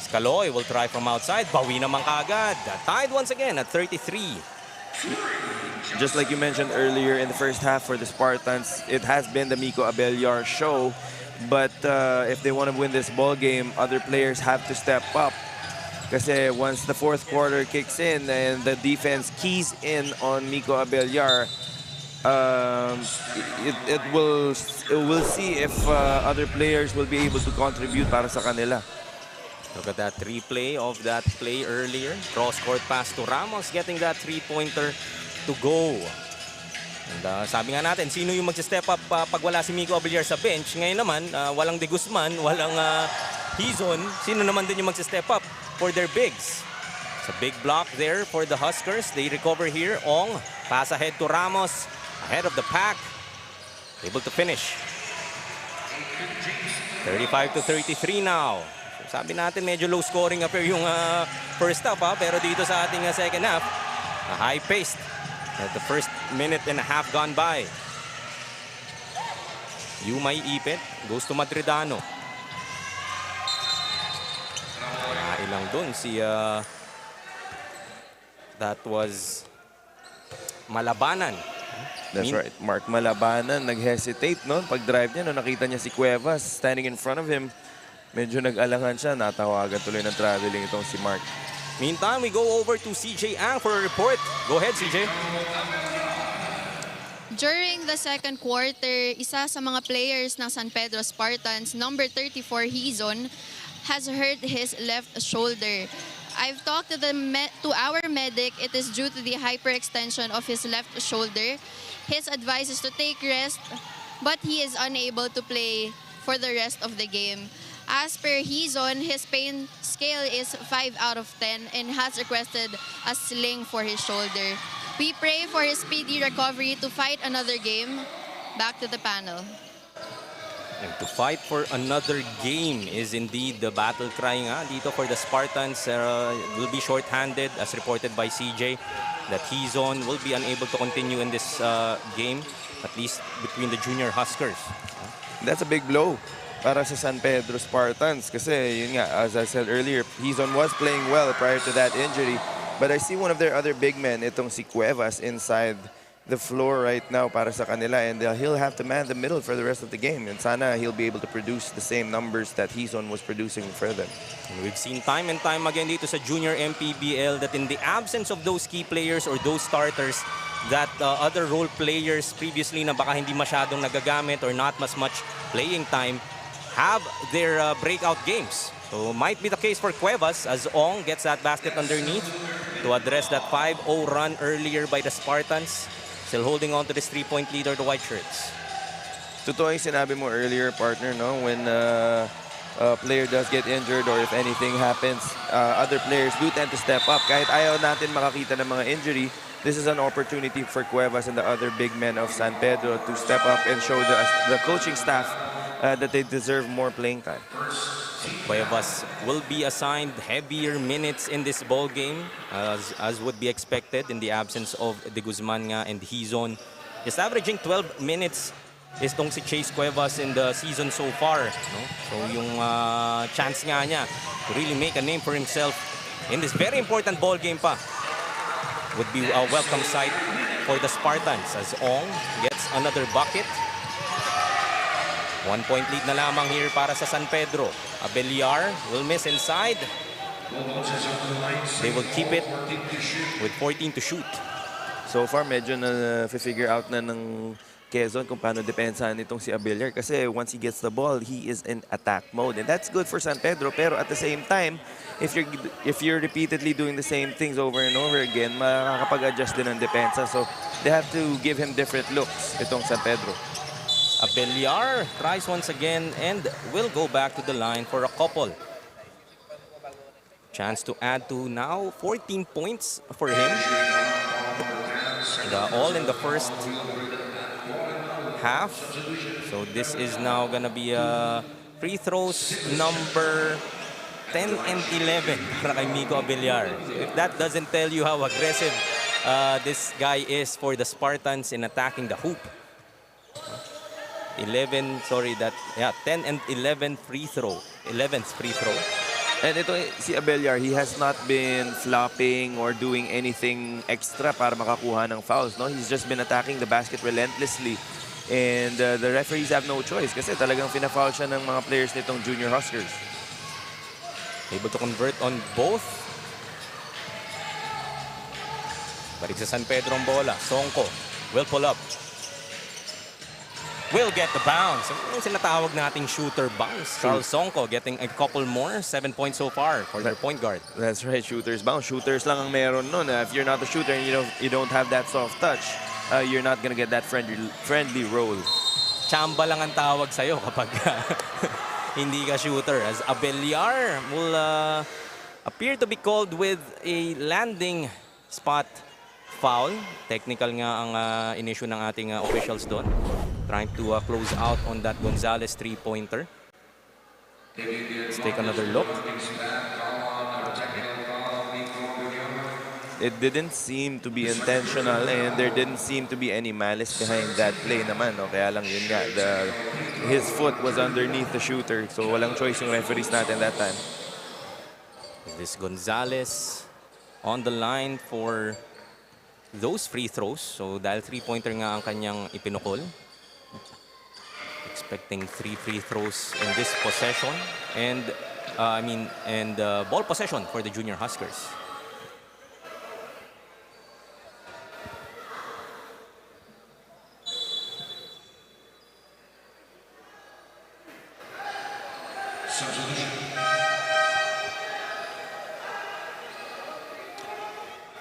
Scaloy will try from outside. Bawi naman kaagad. Tied once again at 33. Just like you mentioned earlier in the first half for the Spartans, it has been the Miko Abellar show. But if they want to win this ball game, other players have to step up. Kasi once the fourth quarter kicks in and the defense keys in on Miko Abellar, we'll see if other players will be able to contribute para sa kanila. Look at that replay of that play earlier. Cross-court pass to Ramos, getting that three-pointer to go. And sabi nga natin, sino yung mag-step up pag wala si Miko Abellar sa bench? Ngayon naman, walang De Guzman, walang Hizon. Sino naman din yung mag-step up for their bigs? It's a big block there for the Huskers. They recover here. Ong, pass ahead to Ramos. Ahead of the pack. Able to finish. 35-33 now. Sabi natin medyo low scoring affair yung first half pero dito sa ating second half, high-paced. At the first minute and a half gone by. Yumay Ipit goes to Madridano. Ilang dun si that was Malabanan. That's right. Mark Malabanan nag-hesitate no pag-drive niya no nakita niya si Cuevas standing in front of him. Medyo nag-alangan siya, natawagan tuloy ng traveling itong si Mark. Meantime, we go over to CJ Ang for a report. Go ahead, CJ. During the second quarter, isa sa mga players ng San Pedro Spartans, number 34 Hizon, has hurt his left shoulder. I've talked to our medic. It is due to the hyperextension of his left shoulder. His advice is to take rest, but he is unable to play for the rest of the game. As per Hizon, his pain scale is 5 out of 10 and has requested a sling for his shoulder. We pray for his speedy recovery to fight another game. Back to the panel. And to fight for another game is indeed the battle cry dito for the Spartans. Will be short-handed as reported by CJ that Hizon will be unable to continue in this game, at least between the junior Huskers. That's a big blow para sa San Pedro Spartans kasi yun nga, as I said earlier, Hizon was playing well prior to that injury, but I see one of their other big men, itong si Cuevas, inside the floor right now para sa kanila, and he'll have to man the middle for the rest of the game, and sana he'll be able to produce the same numbers that Hizon was producing for them. And we've seen time and time again dito sa junior MPBL that in the absence of those key players or those starters, that other role players previously na baka hindi masyadong nagagamit or not much playing time have their breakout games. So might be the case for Cuevas as Ong gets that basket underneath to address that 5-0 run earlier by the Spartans. Still holding on to this 3-point lead are the White Shirts. Totoo yung sinabi mo earlier, partner, no? When a player does get injured or if anything happens, other players do tend to step up. Kahit ayaw natin makakita ng mga injury, this is an opportunity for Cuevas and the other big men of San Pedro to step up and show the coaching staff that they deserve more playing time. Cuevas will be assigned heavier minutes in this ball game as would be expected in the absence of De Guzman and Hizon. Just averaging 12 minutes is tong si Chase Cuevas in the season so far. No? So yung chance nga niya to really make a name for himself in this very important ball game pa would be a welcome sight for the Spartans as Ong gets another bucket. 1-point lead na lamang here para sa San Pedro. Abellar will miss inside. They will keep it with 14 to shoot. So far, medyo na-figure out na ng Quezon kung paano depensahan nitong si Abellar kasi once he gets the ball, he is in attack mode. And that's good for San Pedro. Pero at the same time, if you're repeatedly doing the same things over and over again, makakapag-adjust din ang depensa. So they have to give him different looks, itong San Pedro. Abellar tries once again and will go back to the line for a couple. Chance to add to now 14 points for him. All in the first half. So this is now gonna be free throws number 10 and 11 para kay Miko Abellar. If that doesn't tell you how aggressive this guy is for the Spartans in attacking the hoop. 10 and 11 free throw. 11th free throw. And ito si Abellar, he has not been flopping or doing anything extra para makakuha ng fouls. No? He's just been attacking the basket relentlessly. And the referees have no choice kasi talagang fina-foul siya ng mga players nitong Junior Huskers. Able to convert on both. Balik sa San Pedro ang bola. Songko will pull up. Will get the bounce. Yung sinatawag nating shooter bounce. Carl Songko getting a couple more. 7 points so far for their point guard. That's right, shooters bounce. Shooters lang ang meron nun. If you're not a shooter and you don't have that soft touch, you're not gonna get that friendly roll. Chamba lang ang tawag sa'yo kapag hindi ka shooter. As Abellar will appear to be called with a landing spot foul. Technical nga ang in-issue ng ating officials doon. Trying to close out on that Gonzalez three-pointer. Let's take another look. It didn't seem to be intentional and there didn't seem to be any malice behind that play naman. No? Kaya lang yun nga, his foot was underneath the shooter. So walang choice yung referees natin that time. This Gonzalez on the line for those free throws. So dahil three-pointer nga ang kanyang ipinukol. Expecting 3 free throws in this possession. And ball possession for the Junior Huskers.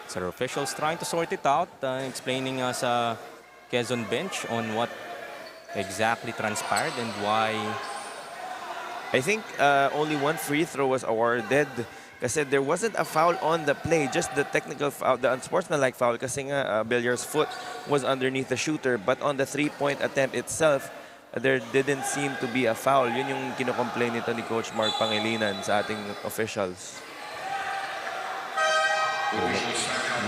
So officials trying to sort it out, explaining sa Quezon bench on what exactly transpired and why. I think only one free throw was awarded kasi there wasn't a foul on the play, just the technical foul, the unsportsmanlike foul kasi nga Abellar's foot was underneath the shooter, but on the three-point attempt itself, there didn't seem to be a foul. Yun yung kinocomplain nito ni Coach Mark Pangilinan sa ating officials.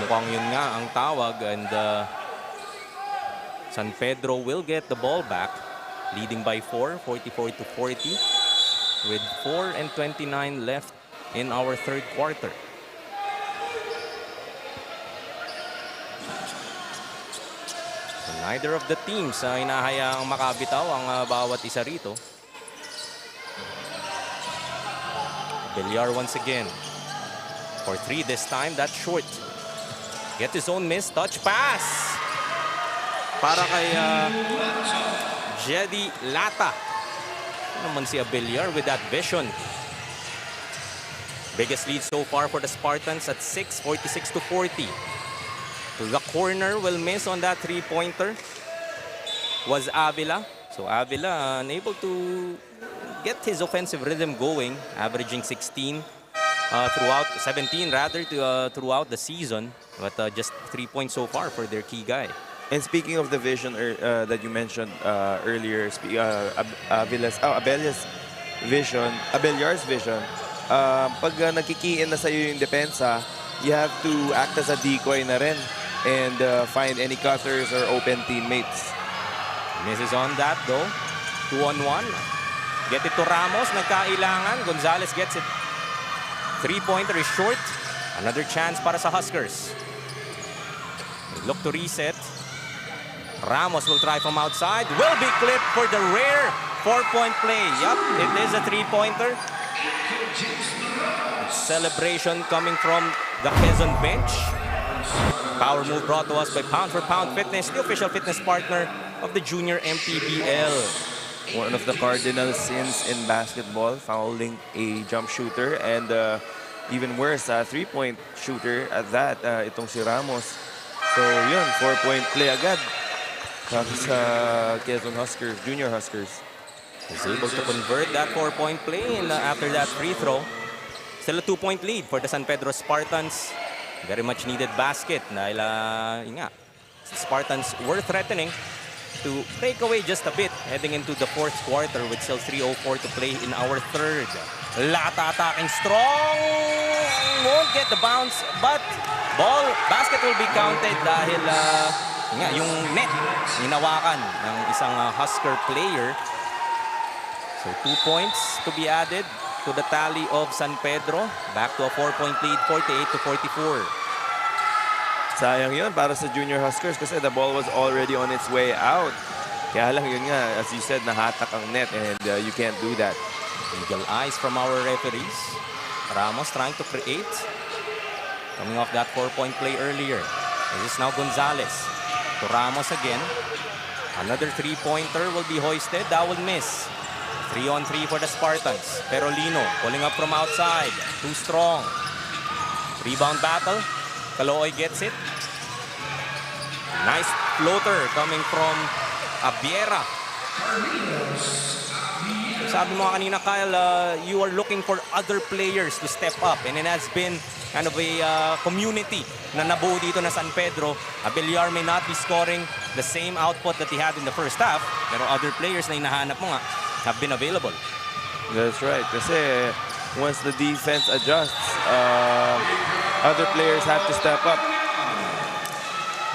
Mukhang yun nga ang tawag and San Pedro will get the ball back, leading by 4, 44-40, with 4 and 29 left in our third quarter. So neither of the teams inahayaang makabitaw ang bawat isa rito. Abellar once again. For 3 this time, that's short. Get his own miss, touch pass. Para kay Jedi Lata. Naman si Abellar with that vision. Biggest lead so far for the Spartans at 6, 46-40. To the corner, will miss on that three-pointer was Avila. So Avila unable to get his offensive rhythm going, averaging 17 throughout the season, but just 3 points so far for their key guy. And speaking of the vision that you mentioned earlier, Abellar's vision, pag nagkikiin na sa'yo yung depensa, you have to act as a decoy na rin and find any cutters or open teammates. Misses on that though. 2-on-1. Get it to Ramos, nagkailangan. Gonzalez gets it. Three-pointer is short. Another chance para sa Huskers. They look to reset. Ramos will try from outside. Will be clipped for the rare 4-point play. Yup, it is a three-pointer. Celebration coming from the Quezon bench. Power move brought to us by Pound for Pound Fitness, the official fitness partner of the Junior MPBL. One of the cardinal sins in basketball, fouling a jump shooter, and even worse, a three-point shooter at that, itong si Ramos. So yun, 4-point play agad. para sa Quezon Huskers, Junior Huskers. Is able to convert that 4-point play and after that free throw. Still a 2-point lead for the San Pedro Spartans. Very much needed basket dahil yun nga, Spartans were threatening to break away just a bit heading into the fourth quarter with still 3:04 to play in our third. Lata attacking strong, won't get the bounce, but basket will be counted dahil yun nga, yung net hinawakan ng isang Husker player. So 2 points to be added to the tally of San Pedro. Back to a 4-point lead, 48-44. Sayang yun para sa Junior Huskers kasi the ball was already on its way out. Kaya lang yun nga, as you said, nahatak ang net and you can't do that. Eagle eyes from our referees. Ramos trying to create. Coming off that 4-point play earlier. This is now Gonzalez. To Ramos again. Another 3-pointer will be hoisted. That will miss. 3-on-3 for the Spartans. Perolino pulling up from outside. Too strong. Rebound battle. Calooy gets it. Nice floater coming from Abiera. Sabi mo kanina, Kyle, you are looking for other players to step up. And it has been kind of a community na nabuo dito na San Pedro. Abellar may not be scoring the same output that he had in the first half. Pero other players na hinahanap mo nga have been available. That's right. Kasi once the defense adjusts, other players have to step up.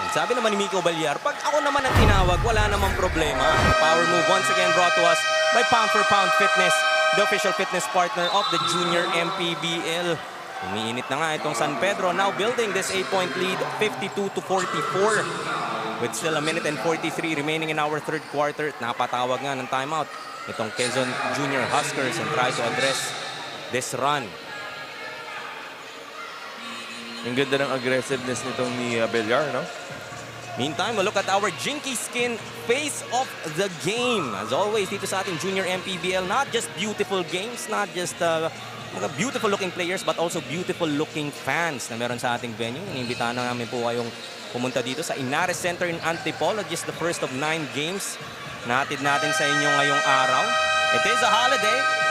Sabi naman ni Miko Balliar, pag ako naman ang tinawag, wala namang problema. Power move once again brought to us by Pound for Pound Fitness, the official fitness partner of the Junior MPBL. Umiinit na nga itong San Pedro, now building this 8-point lead, 52-44. With still a minute and 43 remaining in our third quarter. Napatawag nga ng timeout itong Quezon Junior Huskers and try to address this run. Ang ganda ng aggressiveness nitong ni Abellar, no? Meantime, we'll look at our Jinky Skin face of the game. As always, dito sa ating Junior MPBL, not just beautiful games, not just mga beautiful looking players, but also beautiful looking fans na meron sa ating venue. Inimbitahan na namin po kayong pumunta dito sa Ynares Center in Antipolo. Just the first of 9 games na hatid natin sa inyo ngayong araw. It is a holiday.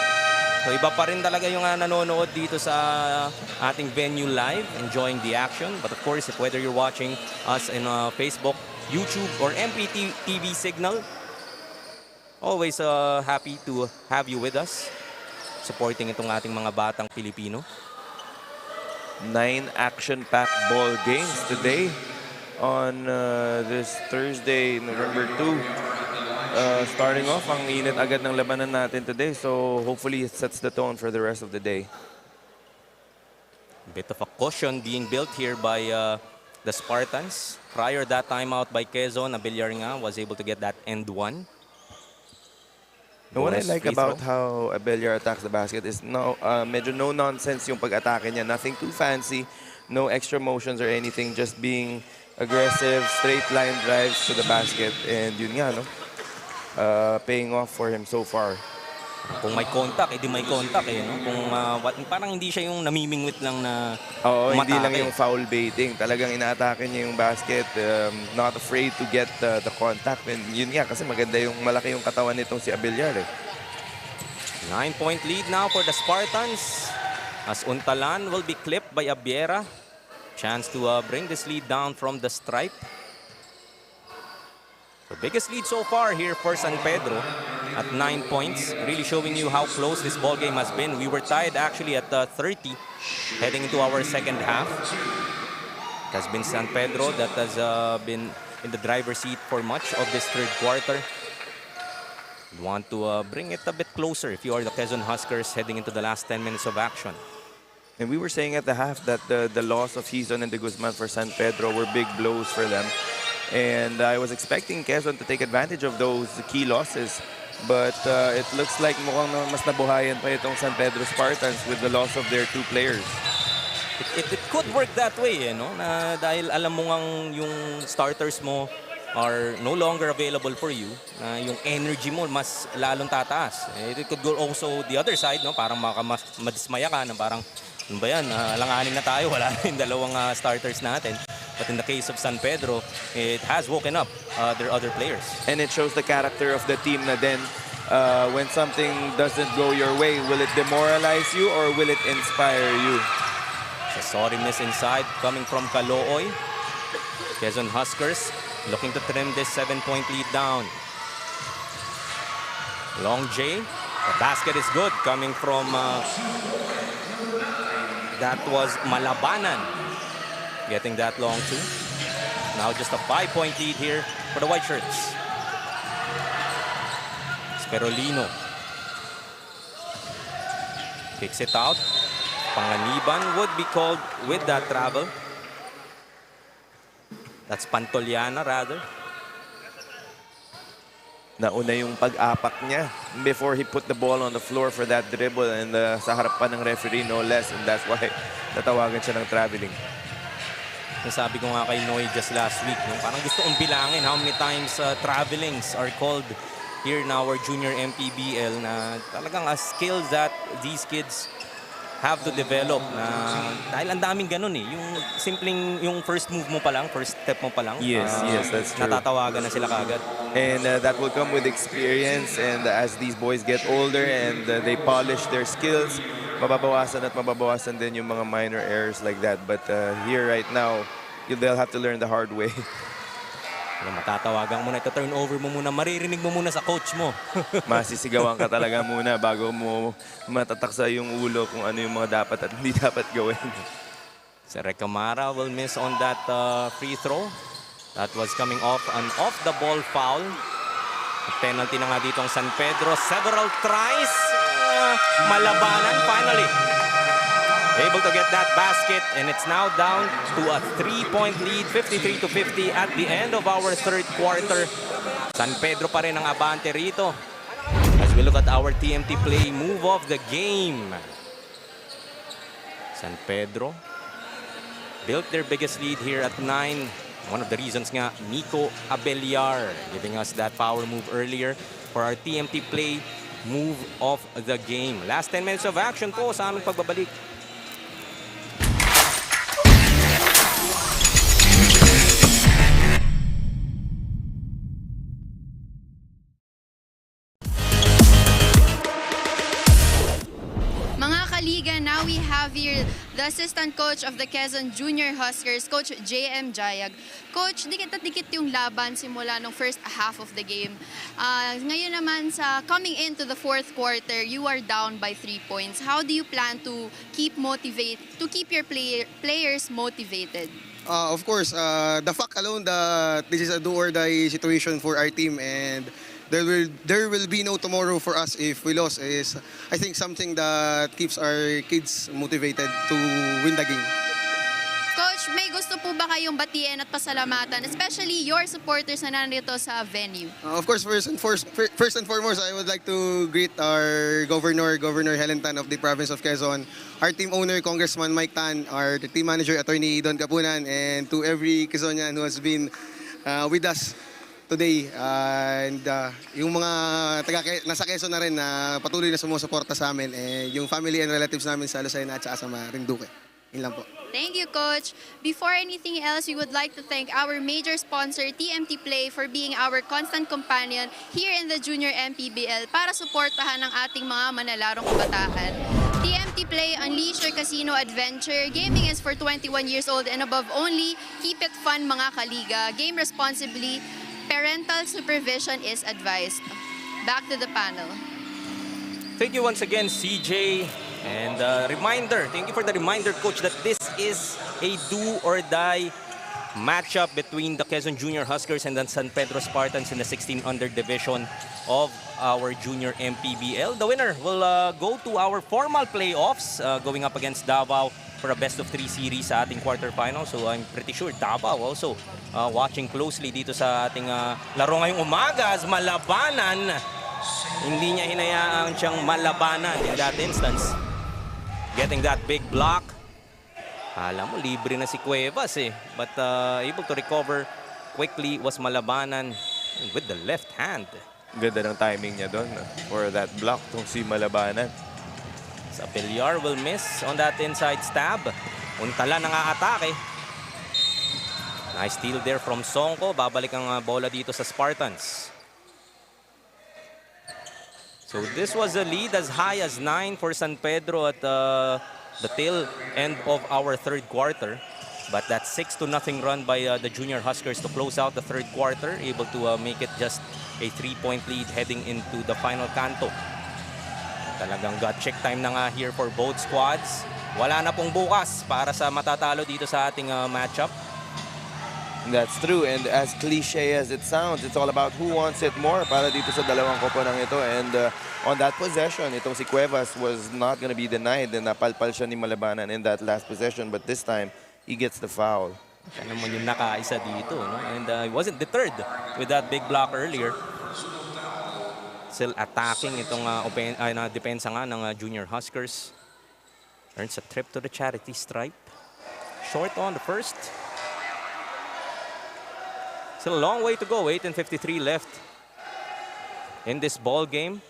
So iba pa rin talaga yung nanonood dito sa ating venue live, enjoying the action. But of course, if whether you're watching us in Facebook, YouTube, or MPTV signal, always happy to have you with us, supporting itong ating mga batang Pilipino. 9 action-packed ball games today on this Thursday, November 2. Starting off, ang init agad ng labanan natin today. So hopefully it sets the tone for the rest of the day. Bit of a caution being built here by the Spartans. Prior that timeout by Quezon, Abellar nga was able to get that end one. And what I like about how Abellar attacks the basket is medyo no-nonsense yung pag-atake niya. Nothing too fancy, no extra motions or anything, just being aggressive, straight line drives to the basket. And yun nga, no? Paying off for him so far. Kung may contact, edi may contact eh, no? Kung parang hindi siya yung namimingwit lang na hindi lang yung foul baiting. Talagang inaatake niya yung basket, not afraid to get the contact. And yun nga, kasi maganda yung malaki yung katawan nitong si Abellar eh. 9-point lead now for the Spartans. As Untalan will be clipped by Abiera. Chance to bring this lead down from the stripe. The biggest lead so far here for San Pedro at 9 points, really showing you how close this ball game has been. We were tied actually at 30 heading into our second half. It has been San Pedro that has been in the driver's seat for much of this third quarter. You want to bring it a bit closer if you are the Quezon Huskers heading into the last 10 minutes of action. And we were saying at the half that the loss of Hizon and de Guzman for San Pedro were big blows for them. And I was expecting Quezon to take advantage of those key losses. But it looks like mukhang mas nabuhayan pa itong San Pedro Spartans with the loss of their 2 players. It could work that way, no? Na dahil alam mo ngang yung starters mo are no longer available for you, yung energy mo mas lalong tataas. It could go also the other side, no? Parang madismaya ka na parang, ano ba yan, alanganin na tayo, wala na yung dalawang starters natin. But in the case of San Pedro, it has woken up their other players. And it shows the character of the team na then when something doesn't go your way, will it demoralize you or will it inspire you? So sorry miss inside coming from Calooy. Quezon Huskers looking to trim this 7-point lead down. Long J. The basket is good coming from that was Malabanan. Getting that long too. Now just a 5-point lead here for the white shirts. Sperolino kicks it out. Panganiban would be called with that travel. That's Pantoliana rather. Nauna yung pag-apak niya before he put the ball on the floor for that dribble and sa harap pa ng referee no less, and that's why natawagan siya ng traveling. Nasabi ko nga kay Noy just last week, no? Parang gusto kong bilangin how many times travelings are called here in our junior MPBL na talagang a skills that these kids have to develop na dahil ang daming ganun eh. Yung simpleng, yung first move mo pa lang, first step mo pa lang. Yes, that's true. Natatawagan na sila kagad. And that will come with experience, and as these boys get older and they polish their skills, mababawasan at mababawasan din yung mga minor errors like that. But here right now, they'll have to learn the hard way. Matatawagan mo na ito, turnover mo muna, maririnig mo muna sa coach mo. Masisigawan ka talaga muna bago mo matataksa yung ulo kung ano yung mga dapat at hindi dapat gawin. Si Recamara will miss on that free throw. That was coming off an off-the-ball foul. Penalty na nga dito ang San Pedro. Several tries. Malabanan finally able to get that basket, and it's now down to a 3-point lead, 53-50 at the end of our third quarter. San Pedro pa rin ang abante rito. As we look at our TMT play move of the game. San Pedro built their biggest lead here at 9. One of the reasons nga, Nico Abeliar giving us that power move earlier for our TMT play move of the game. Last 10 minutes of action po sa aming pagbabalik. Now we have here the assistant coach of the Quezon Junior Huskers, Coach J.M. Jayag. Coach, dikit at dikit yung laban simula ng first half of the game. Ngayon naman sa coming into the fourth quarter, you are down by 3 points. How do you plan to keep your players motivated? Of course, the fact alone that this is a do-or-die situation for our team, and there will be no tomorrow for us if we lose, is I think something that keeps our kids motivated to win the game. Coach, may gusto po ba kayong batiin at pasalamatan, especially your supporters na nandito sa venue? Of course, first and foremost, I would like to greet our Governor Helen Tan of the province of Quezon, our team owner, Congressman Mike Tan, our team manager, Attorney Don Capunan, and to every Quezonian who has been with us today, and yung mga nasa Quezon na rin na patuloy na sumusuporta sa amin, yung family and relatives namin sa Lucena at saka sa Marinduque. Yun lang po. Thank you, Coach. Before anything else, we would like to thank our major sponsor, TMT Play, for being our constant companion here in the Junior MPBL para suportahan ang ating mga manalarong kabataan. TMT Play, unleash your casino adventure. Gaming is for 21 years old and above only. Keep it fun, mga kaliga. Game responsibly. Parental supervision is advised. Back to the panel. Thank you once again, CJ. And reminder, thank you for the reminder, Coach, that this is a do-or-die matchup between the Quezon Junior Huskers and the San Pedro Spartans in the 16 under division of our Junior MPBL. The winner will go to our formal playoffs, going up against Davao for a best-of-3 series sa ating quarterfinal. So I'm pretty sure Davao also watching closely dito sa ating laro ngayong umaga as Malabanan. Hindi niya hinayaan siyang malabanan in that instance. Getting that big block. Alam mo, libre na si Cuevas eh. But able to recover quickly was Malabanan with the left hand. Ganda ng timing niya doon for that block tong si Malabanan. Sa Villar will miss on that inside stab. Untala nang aatake. Nice steal there from Songko. Babalik ang bola dito sa Spartans. So this was a lead as high as 9 for San Pedro at the tail end of our third quarter. But that 6-0 run by the Junior Huskers to close out the third quarter, able to make it just a 3-point lead heading into the final canto. Talagang gut check time na nga here for both squads. Wala na pong bukas para sa matatalo dito sa ating matchup. That's true, and as cliche as it sounds, it's all about who wants it more para dito sa dalawang koponang ito. And on that possession, itong si Cuevas was not gonna be denied, and napalpal siya ni Malabanan in that last possession, but this time, he gets the foul. Siya naman yung nakaisa dito, no? And he wasn't deterred with that big block earlier. Still attacking itong depensa nga ng Junior Huskers. Earns a trip to the charity stripe. Short on the first. Still a long way to go, 8:53 left in this ball game.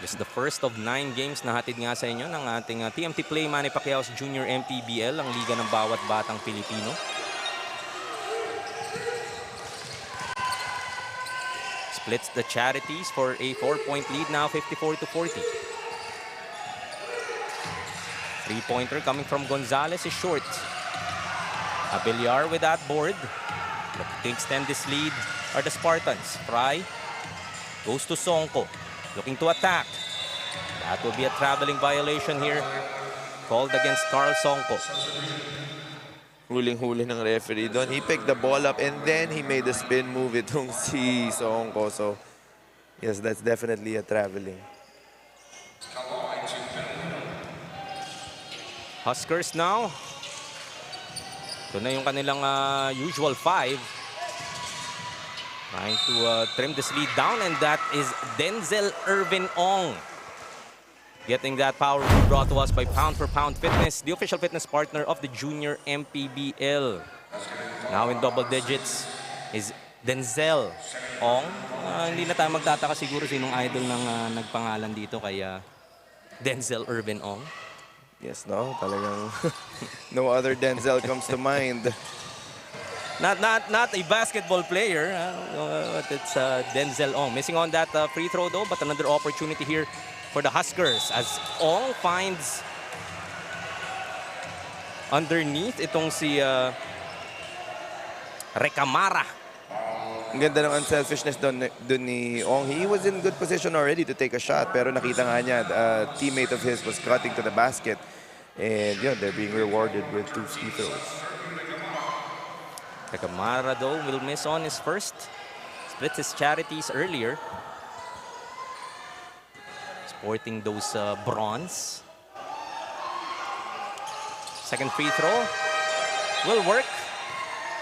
Just the first of 9 games na hatid nga sa inyo ng ating TMT Play Manny Pacquiao's Junior MPBL, ang liga ng bawat batang Pilipino. Splits the charities for a 4-point lead now, 54-40. Three-pointer coming from Gonzalez is short. Abellar with that board. Looking to extend this lead are the Spartans. Fry goes to Songko, looking to attack. That will be a traveling violation here, called against Carl Songko. Huling-huli ng referee doon. He picked the ball up and then he made the spin move itong si Songko. So, yes, that's definitely a traveling. Huskers now. Ito na yung kanilang usual 5. Trying to trim this lead down, and that is Denzel Irvin Ong. Getting that power brought to us by Pound for Pound Fitness, the official fitness partner of the Junior MPBL. Now in double digits is Denzel Ong. Hindi na tayo magtataka siguro sinong idol ng nagpangalan dito kay Denzel Irvin Ong. Yes, no? Talagang no other Denzel comes to mind. Not a basketball player, but it's Denzel Ong. Missing on that free throw though, but another opportunity here for the Huskers as Ong finds underneath itong si Recamara. Ang ganda ng unselfishness doon ni Ong. He was in good position already to take a shot, pero nakita nga niya, a teammate of his was cutting to the basket. And yeah, they're being rewarded with 2 free throws. Recamara though will miss on his first. Split his charities earlier. Sporting those bronze. Second free throw will work.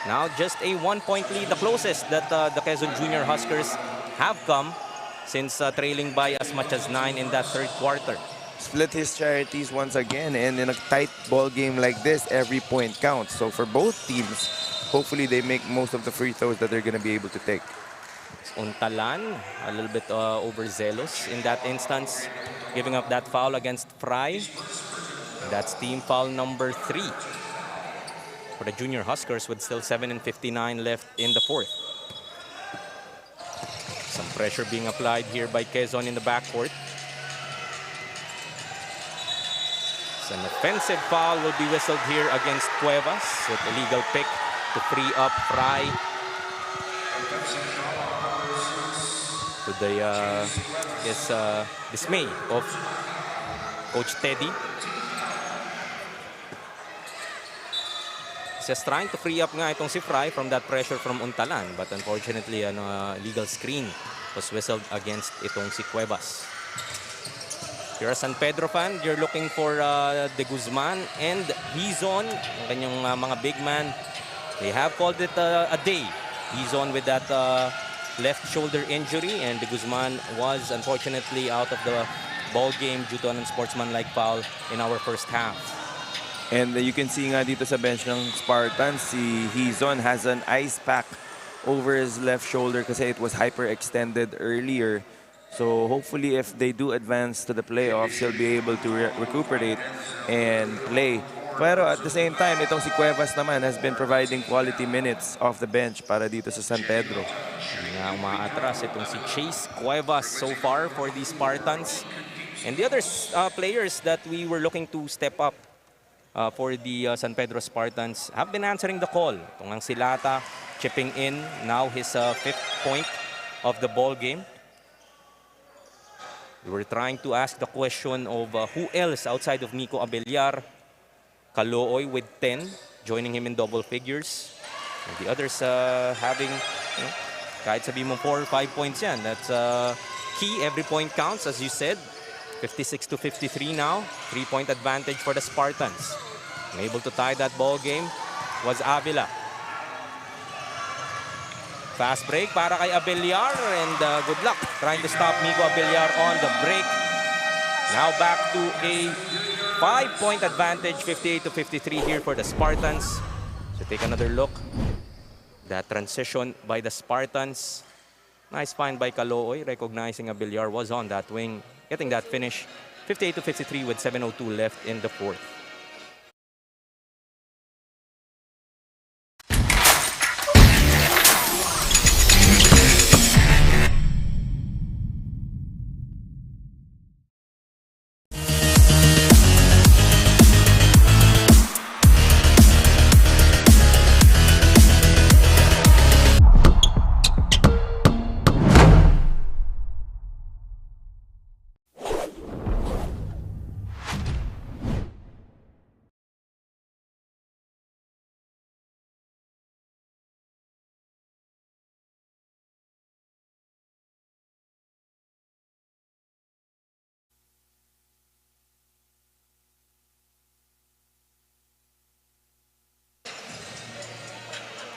Now just a 1-point lead, the closest that the Quezon Junior Huskers have come since trailing by as much as 9 in that third quarter. Split his charities once again, and in a tight ball game like this, every point counts. So for both teams, hopefully they make most of the free throws that they're going to be able to take. Untalan, a little bit overzealous in that instance, giving up that foul against Fry. That's team foul number 3 for the Junior Huskers with still 7:59 left in the fourth. Some pressure being applied here by Quezon in the backcourt. So an offensive foul will be whistled here against Cuevas with illegal pick to free up Fry. To the dismay of Coach Teddy. Just trying to free up nga itong si Fry from that pressure from Untalan, but unfortunately legal screen was whistled against itong si Cuevas. If you're a San Pedro fan, you're looking for De Guzman and Hizon, ang kanyang mga big man. They have called it a day. Hizon with that left shoulder injury, and De Guzman was unfortunately out of the ball game due to an unsportsmanlike foul in our first half. And you can see nga dito sa bench ng Spartans, si Hizon has an ice pack over his left shoulder kasi it was hyperextended earlier. So hopefully if they do advance to the playoffs, he'll be able to recuperate and play Pero at the same time, itong si Cuevas naman has been providing quality minutes off the bench para dito sa San Pedro. Hindi nga umaatras itong si Chase Cuevas so far for the Spartans. And the other players that we were looking to step up for the San Pedro Spartans have been answering the call. Itong ang Silata chipping in now his 5th point of the ball game. We were trying to ask the question of who else outside of Nico Abellar. Calooy with 10, joining him in double figures. And the others having, kahit sabi mo 4 or 5 points yan. That's key, every point counts as you said. 56 to 53 now, 3-point advantage for the Spartans. Unable to tie that ball game was Avila. Fast break para kay Abellar and good luck trying to stop Nico Abellar on the break. Now back to a 5-point advantage, 58 to 53 here for the Spartans. So take another look. That transition by the Spartans. Nice find by Calooy, recognizing Abellar was on that wing, getting that finish. 58 to 53 with 7:02 left in the fourth.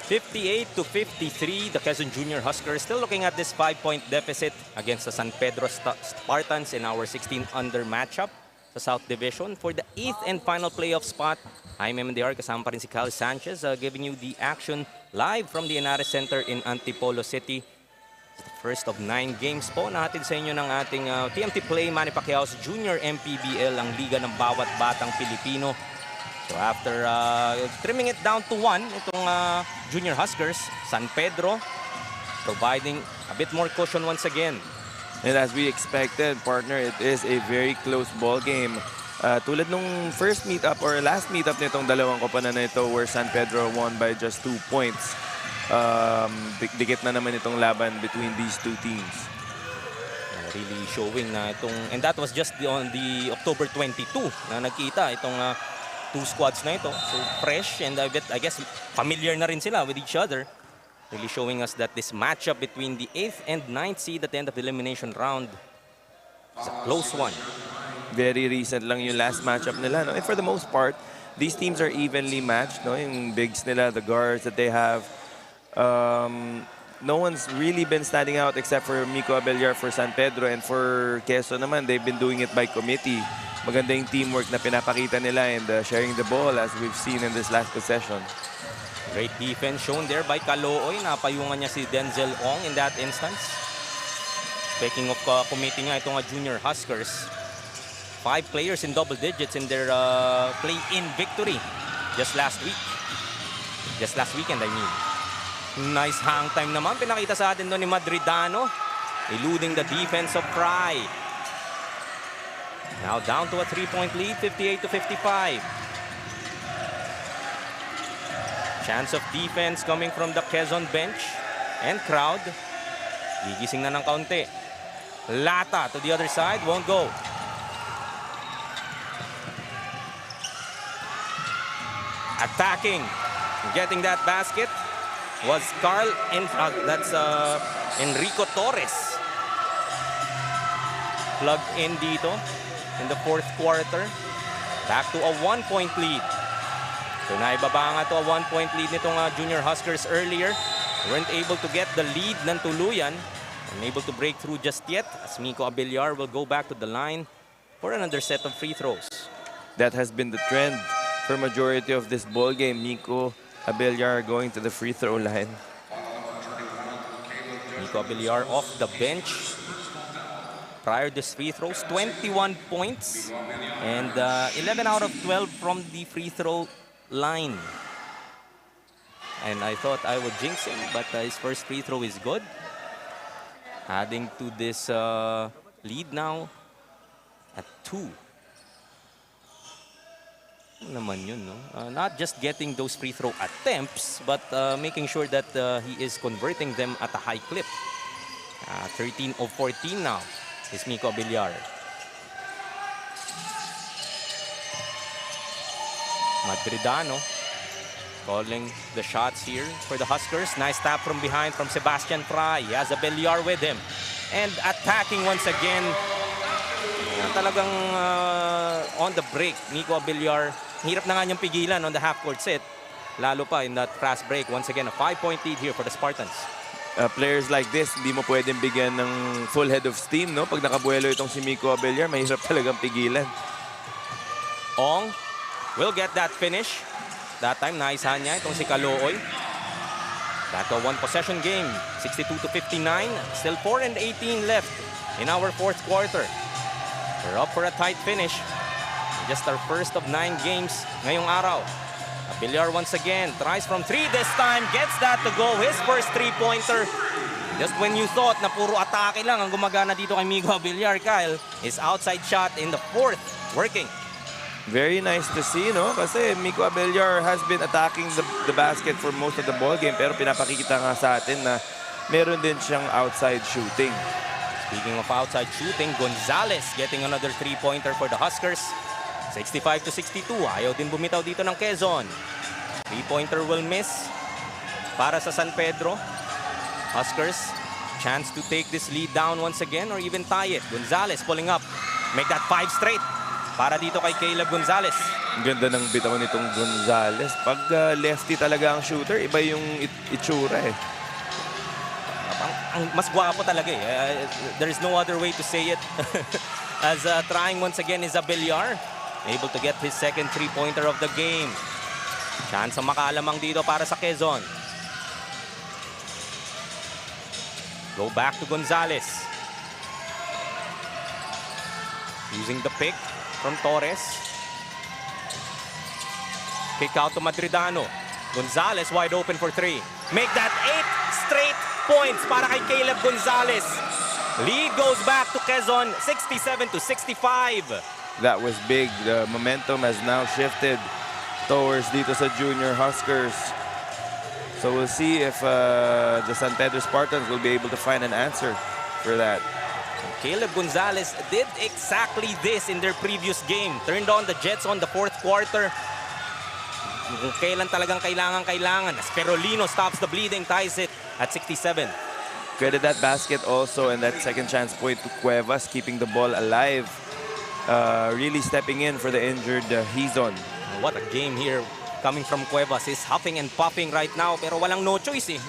#58 to 53, the Quezon Junior Huskers still looking at this 5-point deficit against the San Pedro Spartans in our 16-under matchup sa South Division. For the 8th and final playoff spot, I'm MDR, kasama pa rin si Cal Sanchez, giving you the action live from the Ynares Center in Antipolo City. It's the first of 9 games po natin sa inyo ng ating TMT Play Manny Pacquiao's Junior MPBL, ang liga ng bawat batang Pilipino. So after trimming it down to 1, itong Junior Huskers, San Pedro, providing a bit more cushion once again. And as we expected, partner, it is a very close ball game. Tulad nung first meetup or last meetup nitong dalawang koponan na ito where San Pedro won by just 2 points. Dikit na naman itong laban between these two teams. Really showing na itong, and that was just on the October 22 na nagkita itong two squads na ito. So fresh and I guess familiar na rin sila with each other. Really showing us that this matchup between the 8th and 9th seed at the end of the elimination round is a close one. Very recent lang yung last matchup nila, no? And for the most part, these teams are evenly matched, no? Yung bigs nila, the guards that they have. No one's really been standing out except for Nico Abellar for San Pedro, and for Quezon naman, they've been doing it by committee. Maganda yung teamwork na pinapakita nila and sharing the ball as we've seen in this last possession. Great defense shown there by Calooy. Napayungan niya si Denzel Ong in that instance. Speaking of committee nga, itong Junior Huskers, 5 players in double digits in their play-in victory just last week. Just last weekend, I mean. Nice hang time naman. Pinakita sa atin doon ni Madridano, eluding the defense of Fry. Now down to a 3-point lead, 58 to 55. Chance of defense coming from the Quezon bench and crowd. Gigising na ng kaunti. Lata to the other side, won't go. Attacking, getting that basket was Carl, that's Enrico Torres. Plugged in dito in the 4th quarter. Back to a 1-point lead. So naibaba nga to a 1-point lead nitong Junior Huskers earlier. Weren't able to get the lead ng tuluyan. Unable to break through just yet as Nico Abellar will go back to the line for another set of free throws. That has been the trend for majority of this ball game. Nico Abellar going to the free throw line. Nico Abellar off the bench. prior to free throws, 21 points and 11 out of 12 from the free throw line. And I thought I would jinx him, but his first free throw is good. Adding to this lead now at 2. Ano naman yun, no? Not just getting those free throw attempts, but making sure that he is converting them at a high clip. 13 of 14 now is Miko Villar. Madridano calling the shots here for the Huskers. Nice tap from behind from Sebastian Fry. He has a Villar with him. And attacking once again. Talagang on the break, Miko Villar. Hirap na nga niyang pigilan on the half-court set. Lalo pa in that fast break. Once again, a 5-point lead here for the Spartans. Players like this, hindi mo pwedeng bigyan ng full head of steam, no? Pag nakabuelo itong si Miko Villar, mahirap talagang pigilan. Ong will get that finish. That time, naisahan niya itong si Calooy. Back to a one-possession game. 62-59. Still 4 and 18 left in our fourth quarter. We're up for a tight finish. Just our first of 9 games ngayong araw. Villar once again tries from 3 this time. Gets that to go. His first 3-pointer. Just when you thought na puro atake lang ang gumagana dito kay Miko Villar, Kyle, his outside shot in the fourth working. Very nice to see, no? Kasi Miko Villar has been attacking the basket for most of the ball game, pero pinapakikita nga sa atin na meron din siyang outside shooting. Speaking of outside shooting, Gonzalez getting another 3-pointer for the Huskers. 65-62. Ayaw din bumitaw dito ng Quezon. 3-pointer will miss para sa San Pedro. Huskers, chance to take this lead down once again or even tie it. Gonzalez pulling up. Make that 5 straight para dito kay Caleb Gonzalez. Ang ganda ng bitaw nitong Gonzalez. Pag lefty talaga ang shooter, iba yung itsura eh. Ang mas gwapo talaga eh. There is no other way to say it. As trying once again is Villar. Able to get his second 3-pointer of the game. Chance ang makalamang dito para sa Quezon. Go back to Gonzalez. Using the pick from Torres. Kick out to Madridano. Gonzalez wide open for 3. Make that 8 straight points para kay Caleb Gonzalez. Lead goes back to Quezon, 67-65. That was big. The momentum has now shifted towards dito sa Junior Huskers. So we'll see if the San Pedro Spartans will be able to find an answer for that. Caleb Gonzalez did exactly this in their previous game. Turned on the Jets on the fourth quarter. Kung kailan talagang kailangan. Sperolino stops the bleeding, ties it at 67. Credit that basket also and that second chance point to Cuevas, keeping the ball alive. Really stepping in for the injured Hizon. What a game here coming from Cuevas. He's huffing and puffing right now pero walang no choice eh.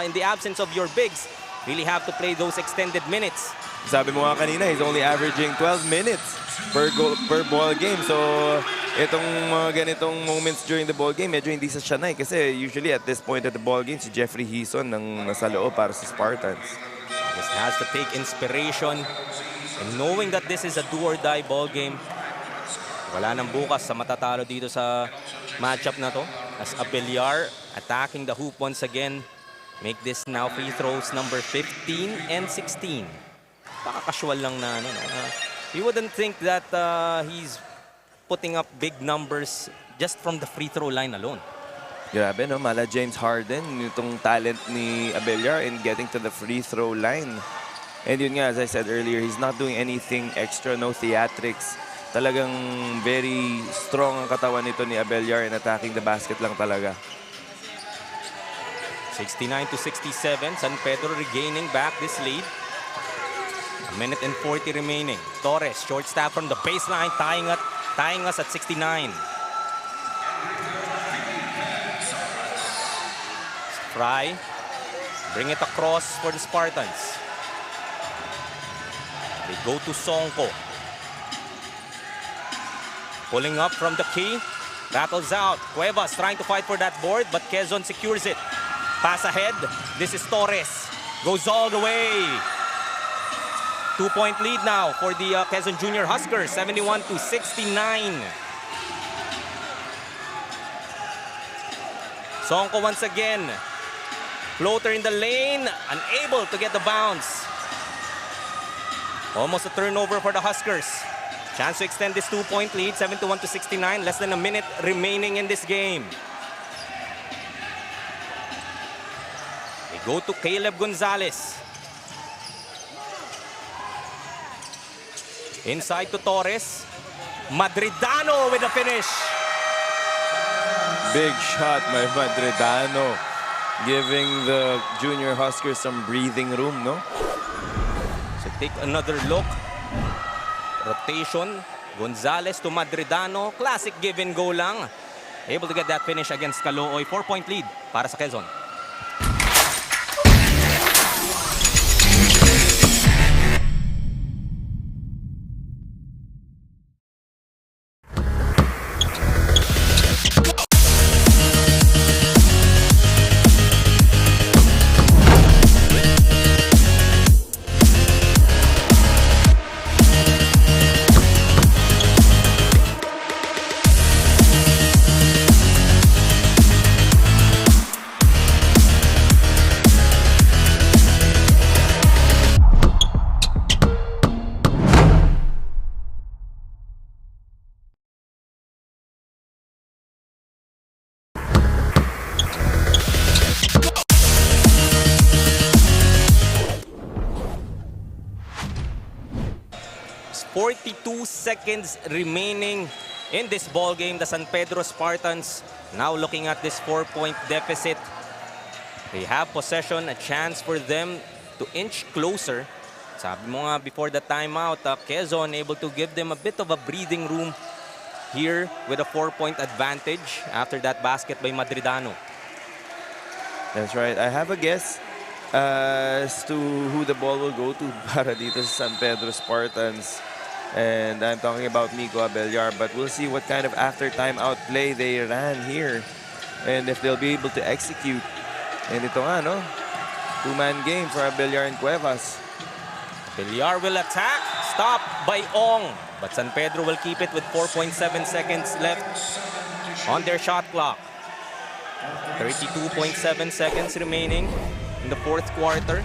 In the absence of your bigs, really have to play those extended minutes. Sabi mo nga kanina, he's only averaging 12 minutes per ball game. So itong mga ganitong moments during the ball game, medyo hindi sa siya kasi usually at this point at the ball game, si Jeffrey Hizon nang nasa loob para sa Spartans. Just has to take inspiration. And knowing that this is a do-or-die ball game, wala nang bukas sa matatalo dito sa matchup na to. As Villar attacking the hoop once again. Make this now free throws number 15 and 16. Paka-casual lang na ano. You wouldn't think that he's putting up big numbers just from the free throw line alone. Grabe, no? Mala James Harden, itong talent ni Villar in getting to the free throw line. And yun nga, as I said earlier, he's not doing anything extra, no theatrics. Talagang very strong ang katawan nito ni Villar in attacking the basket lang talaga. 69-67, San Pedro regaining back this lead. A minute and 40 remaining. Torres, short stab from the baseline, tying us at 69. Fry, bring it across for the Spartans. They go to Songko. Pulling up from the key. Battles out. Cuevas trying to fight for that board, but Quezon secures it. Pass ahead. This is Torres. Goes all the way. 2-point lead now for the Quezon Junior Huskers, 71-69. Sonko once again. Floater in the lane, unable to get the bounce. Almost a turnover for the Huskers. Chance to extend this 2-point lead, 71-69. Less than a minute remaining in this game. They go to Caleb Gonzalez. Inside to Torres. Madridano with the finish. Big shot by Madridano, giving the Junior Huskers some breathing room, no? So take another look. Rotation. Gonzalez to Madridano. Classic give and go lang. Able to get that finish against Calooy. 4-point lead para sa Quezon. There's 42 seconds remaining in this ball game. The San Pedro Spartans now looking at this 4-point deficit. They have possession, a chance for them to inch closer. Sabi mo nga before the timeout, Quezon able to give them a bit of a breathing room here with a 4-point advantage after that basket by Madridano. That's right. I have a guess as to who the ball will go to para dito sa San Pedro Spartans. And I'm talking about Miko Abellar, but we'll see what kind of after timeout play they ran here and if they'll be able to execute. And ito nga, no? Two-man game for Abellar and Cuevas. Abellar will attack, stopped by Ong, but San Pedro will keep it with 4.7 seconds left on their shot clock. 32.7 seconds remaining in the fourth quarter.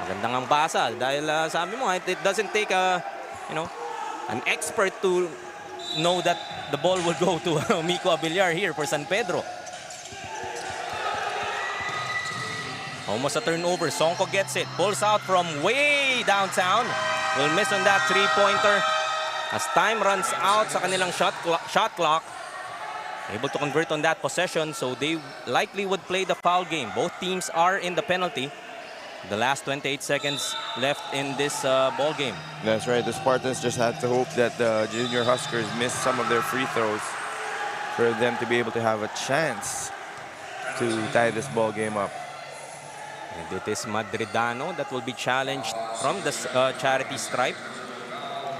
Magandang ang basa dahil sabi mo, it doesn't take an expert to know that the ball will go to Miko Abellar here for San Pedro. Almost a turnover. Sonko gets it. Pulls out from way downtown. Will miss on that three-pointer as time runs out sa kanilang shot clock. Able to convert on that possession, so they likely would play the foul game. Both teams are in the penalty. The last 28 seconds left in this ball game. That's right. The Spartans just had to hope that the Junior Huskers miss some of their free throws for them to be able to have a chance to tie this ball game up. And it is Madridano that will be challenged from the charity stripe.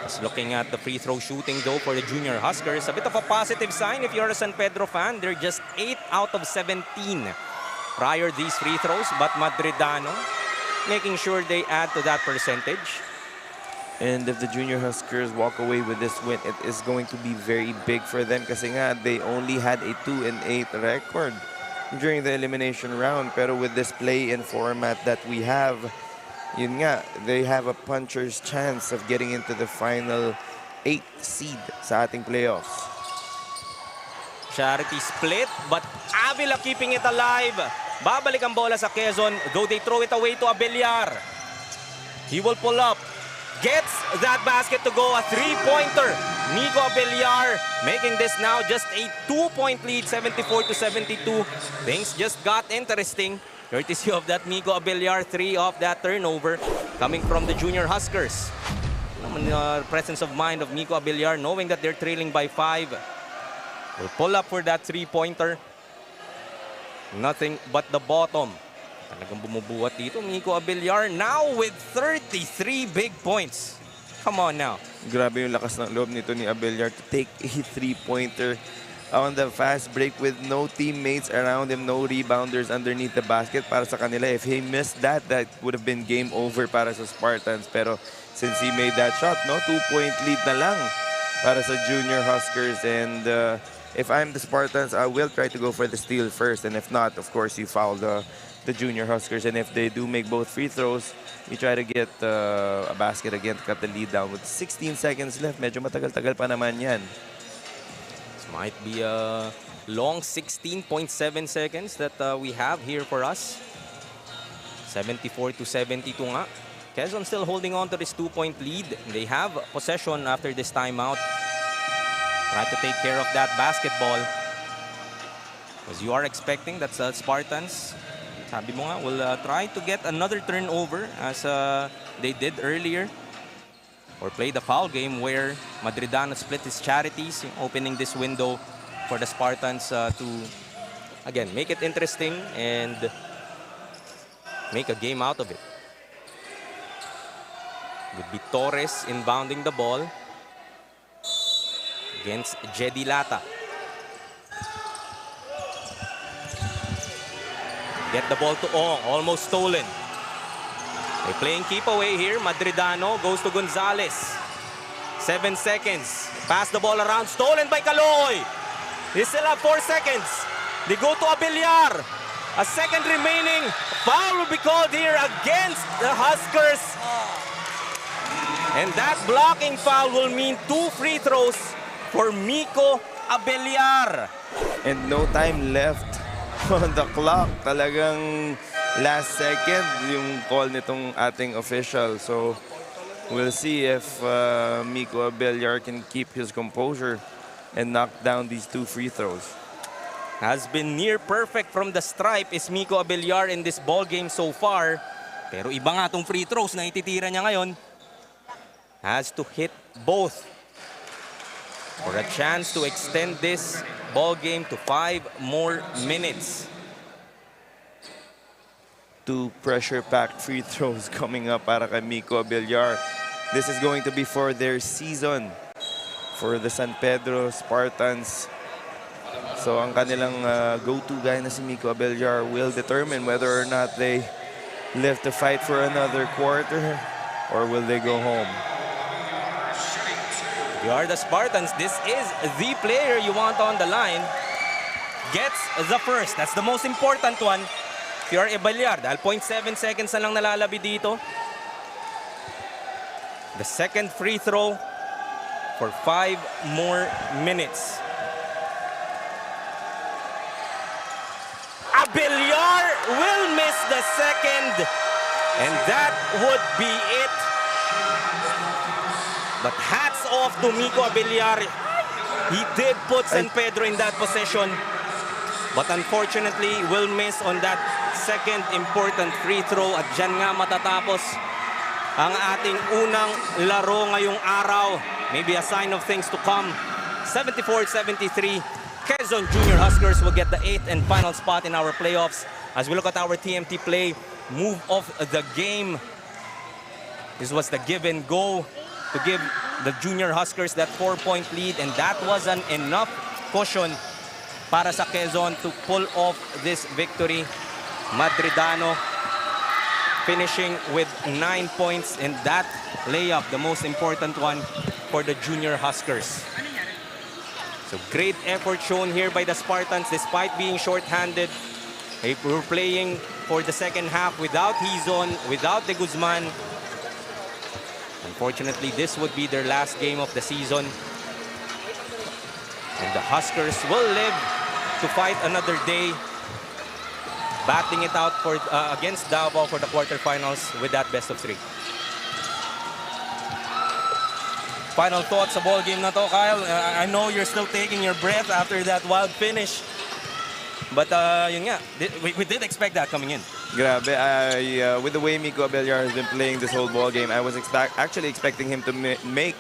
Just looking at the free throw shooting though for the Junior Huskers. A bit of a positive sign if you're a San Pedro fan. They're just 8 out of 17 prior these free throws. But Madridano making sure they add to that percentage. And if the Junior Huskers walk away with this win, it is going to be very big for them kasi nga they only had a 2-8 record during the elimination round. Pero with this play-in format that we have, yun nga, they have a puncher's chance of getting into the final 8th seed sa ating playoffs. Charity split, but Avila keeping it alive. Babalik ang bola sa Quezon, though they throw it away to Abellar. He will pull up. Gets that basket to go, a three-pointer. Miko Abellar making this now just a 2-point lead, 74-72. Things just got interesting. Courtesy of that Miko Abellar, 3 off that turnover coming from the Junior Huskers. The presence of mind of Miko Abellar, knowing that they're trailing by 5. Will pull up for that three-pointer. Nothing but the bottom. Talagang bumubuhat dito. Miko Abellar now with 33 big points. Come on now. Grabe yung lakas ng loob nito ni Abellar to take a three-pointer on the fast break with no teammates around him, no rebounders underneath the basket para sa kanila. If he missed that, that would have been game over para sa Spartans. Pero since he made that shot, no, 2-point lead na lang para sa Junior Huskers. And if I'm the Spartans, I will try to go for the steal first. And if not, of course, you foul the Junior Huskers. And if they do make both free throws, you try to get a basket again to cut the lead down. With 16 seconds left, medyo matagal-tagal pa naman yan. This might be a long 16.7 seconds that we have here for us. 74-72 nga. Quezon still holding on to this 2-point lead. They have possession after this timeout. Try to take care of that basketball. As you are expecting, that's Spartans. Sabi mo nga, will try to get another turnover as they did earlier. Or play the foul game where Madridano split his charities, opening this window for the Spartans to, again, make it interesting and make a game out of it. Would be Torres inbounding the ball against Jedi Lata. Get the ball to Ong, almost stolen. They're playing keep away here. Madridano goes to Gonzalez. 7 seconds. Pass the ball around, stolen by Calooy. They still have 4 seconds. They go to Abellar. A second remaining. Foul will be called here against the Huskers. And that blocking foul will mean 2 free throws for Miko Abellar. And no time left on the clock. Talagang last second yung call nitong ating official. So we'll see if Miko Abellar can keep his composure and knock down these 2 free throws. Has been near perfect from the stripe is Miko Abellar in this ball game so far. Pero iba nga itong free throws na ititira niya ngayon. Has to hit both for a chance to extend this ball game to 5 more minutes. 2 pressure-packed free throws coming up para kay Miko Abellar. This is going to be for their season for the San Pedro Spartans. So ang kanilang go-to guy na si Miko Abellar will determine whether or not they live to fight for another quarter or will they go home. You are the Spartans. This is the player you want on the line. Gets the first. That's the most important one. If you are Abellar, dahil 0.7 seconds na lang nalalabi dito. The second free throw for 5 more minutes. Abellar will miss the second. And that would be it. But hats off to Miko Abellar. He did put San Pedro in that position. But unfortunately, will miss on that second important free throw. At dyan nga matatapos ang ating unang laro ngayong araw. Maybe a sign of things to come. 74-73. Quezon Junior Huskers will get the 8th and final spot in our playoffs. As we look at our TMT play, move of the game. This was the give and go to give the Junior Huskers that 4-point lead, and that was an enough cushion para sa Quezon to pull off this victory. Madridano finishing with 9 points, and that layup, the most important one for the Junior Huskers. So great effort shown here by the Spartans despite being short-handed. They were playing for the second half without Hizon, without De Guzman. Unfortunately, this would be their last game of the season. And the Huskers will live to fight another day, batting it out for against Davao for the quarterfinals with that best of 3. Final thoughts sa ball game na to, Kyle. I know you're still taking your breath after that wild finish. But yun nga, we did expect that coming in. Grabe, with the way Miko Abellar has been playing this whole ball game, I was actually expecting him to make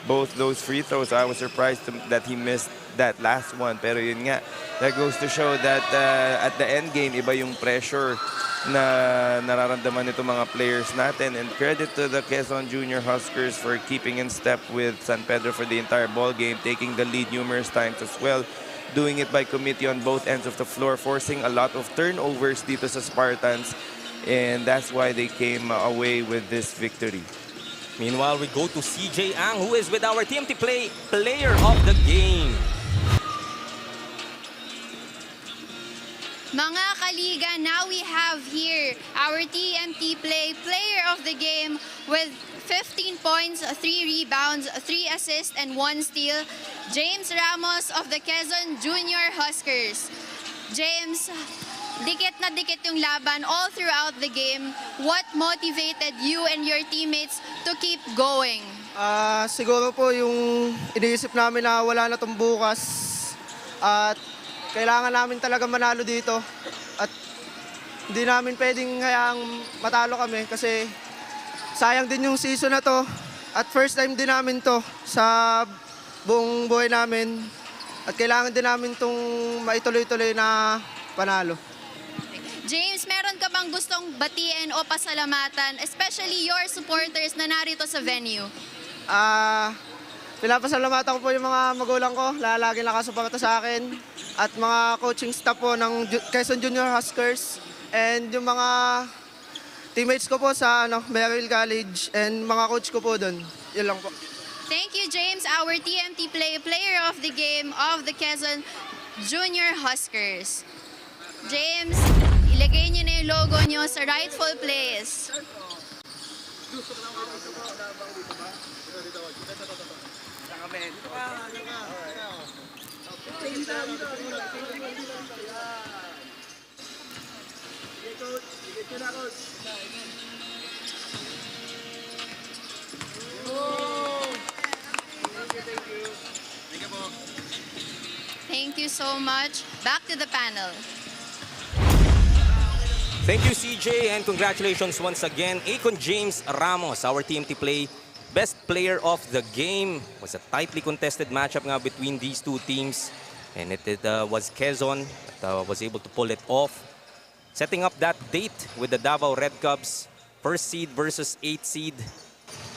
both those free throws. I was surprised that he missed that last one. Pero yun nga, that goes to show that at the end game, iba yung pressure na nararamdaman nito mga players natin. And credit to the Quezon Junior Huskers for keeping in step with San Pedro for the entire ball game, taking the lead numerous times as well. doing it by committee on both ends of the floor, forcing a lot of turnovers dito sa Spartans, and that's why they came away with this victory. Meanwhile, we go to CJ Ang, who is with our TMT player of the game. Mga kaliga, now we have here our TMT player of the game with 15 points, 3 rebounds, 3 assists, and 1 steal. James Ramos of the Quezon Junior Huskers. James, dikit na dikit yung laban all throughout the game. What motivated you and your teammates to keep going? Siguro po yung iniisip namin na wala na itong bukas at kailangan namin talaga manalo dito at hindi namin pwedeng hayaang matalo kami kasi sayang din yung season na to at first time din namin to sa buong buhay namin at kailangan din namin itong maituloy-tuloy na panalo. James, meron ka bang gustong batiin o pasalamatan, especially your supporters na narito sa venue? Pinapasalamatan ko po yung mga magulang ko, lagi nakasuporta sa akin at mga coaching staff po ng Quezon Junior Huskers and yung mga teammates ko po sa Merrill College and mga coach ko po doon. Yun lang po. Thank you, James, our TMT player of the game of the Quezon Junior Huskers. James, ilagay niyo na yung logo niyo sa rightful place. Thank you so much. Back to the panel. Thank you, CJ, and congratulations once again. Akon James Ramos, our TMT best player of the game. It was a tightly contested matchup nga between these two teams. And it was Quezon that was able to pull it off. Setting up that date with the Davao Red Cubs, 1st seed versus 8th seed.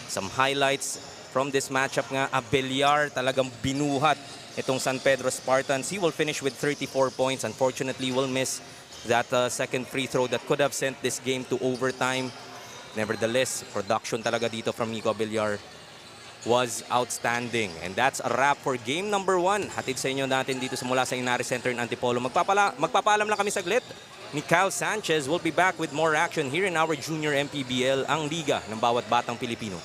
Some highlights from this matchup nga. Abellar talagang binuhat itong San Pedro Spartans. He will finish with 34 points. Unfortunately, will miss that second free throw that could have sent this game to overtime. Nevertheless, production talaga dito from Nico Abellar was outstanding. And that's a wrap for game number 1. Hatid sa inyo natin dito mula sa Ynares Center in Antipolo. Magpapaalam lang kami saglit. Ni Kyle Sanchez will be back with more action here in our Junior MPBL, ang liga ng bawat batang Pilipino.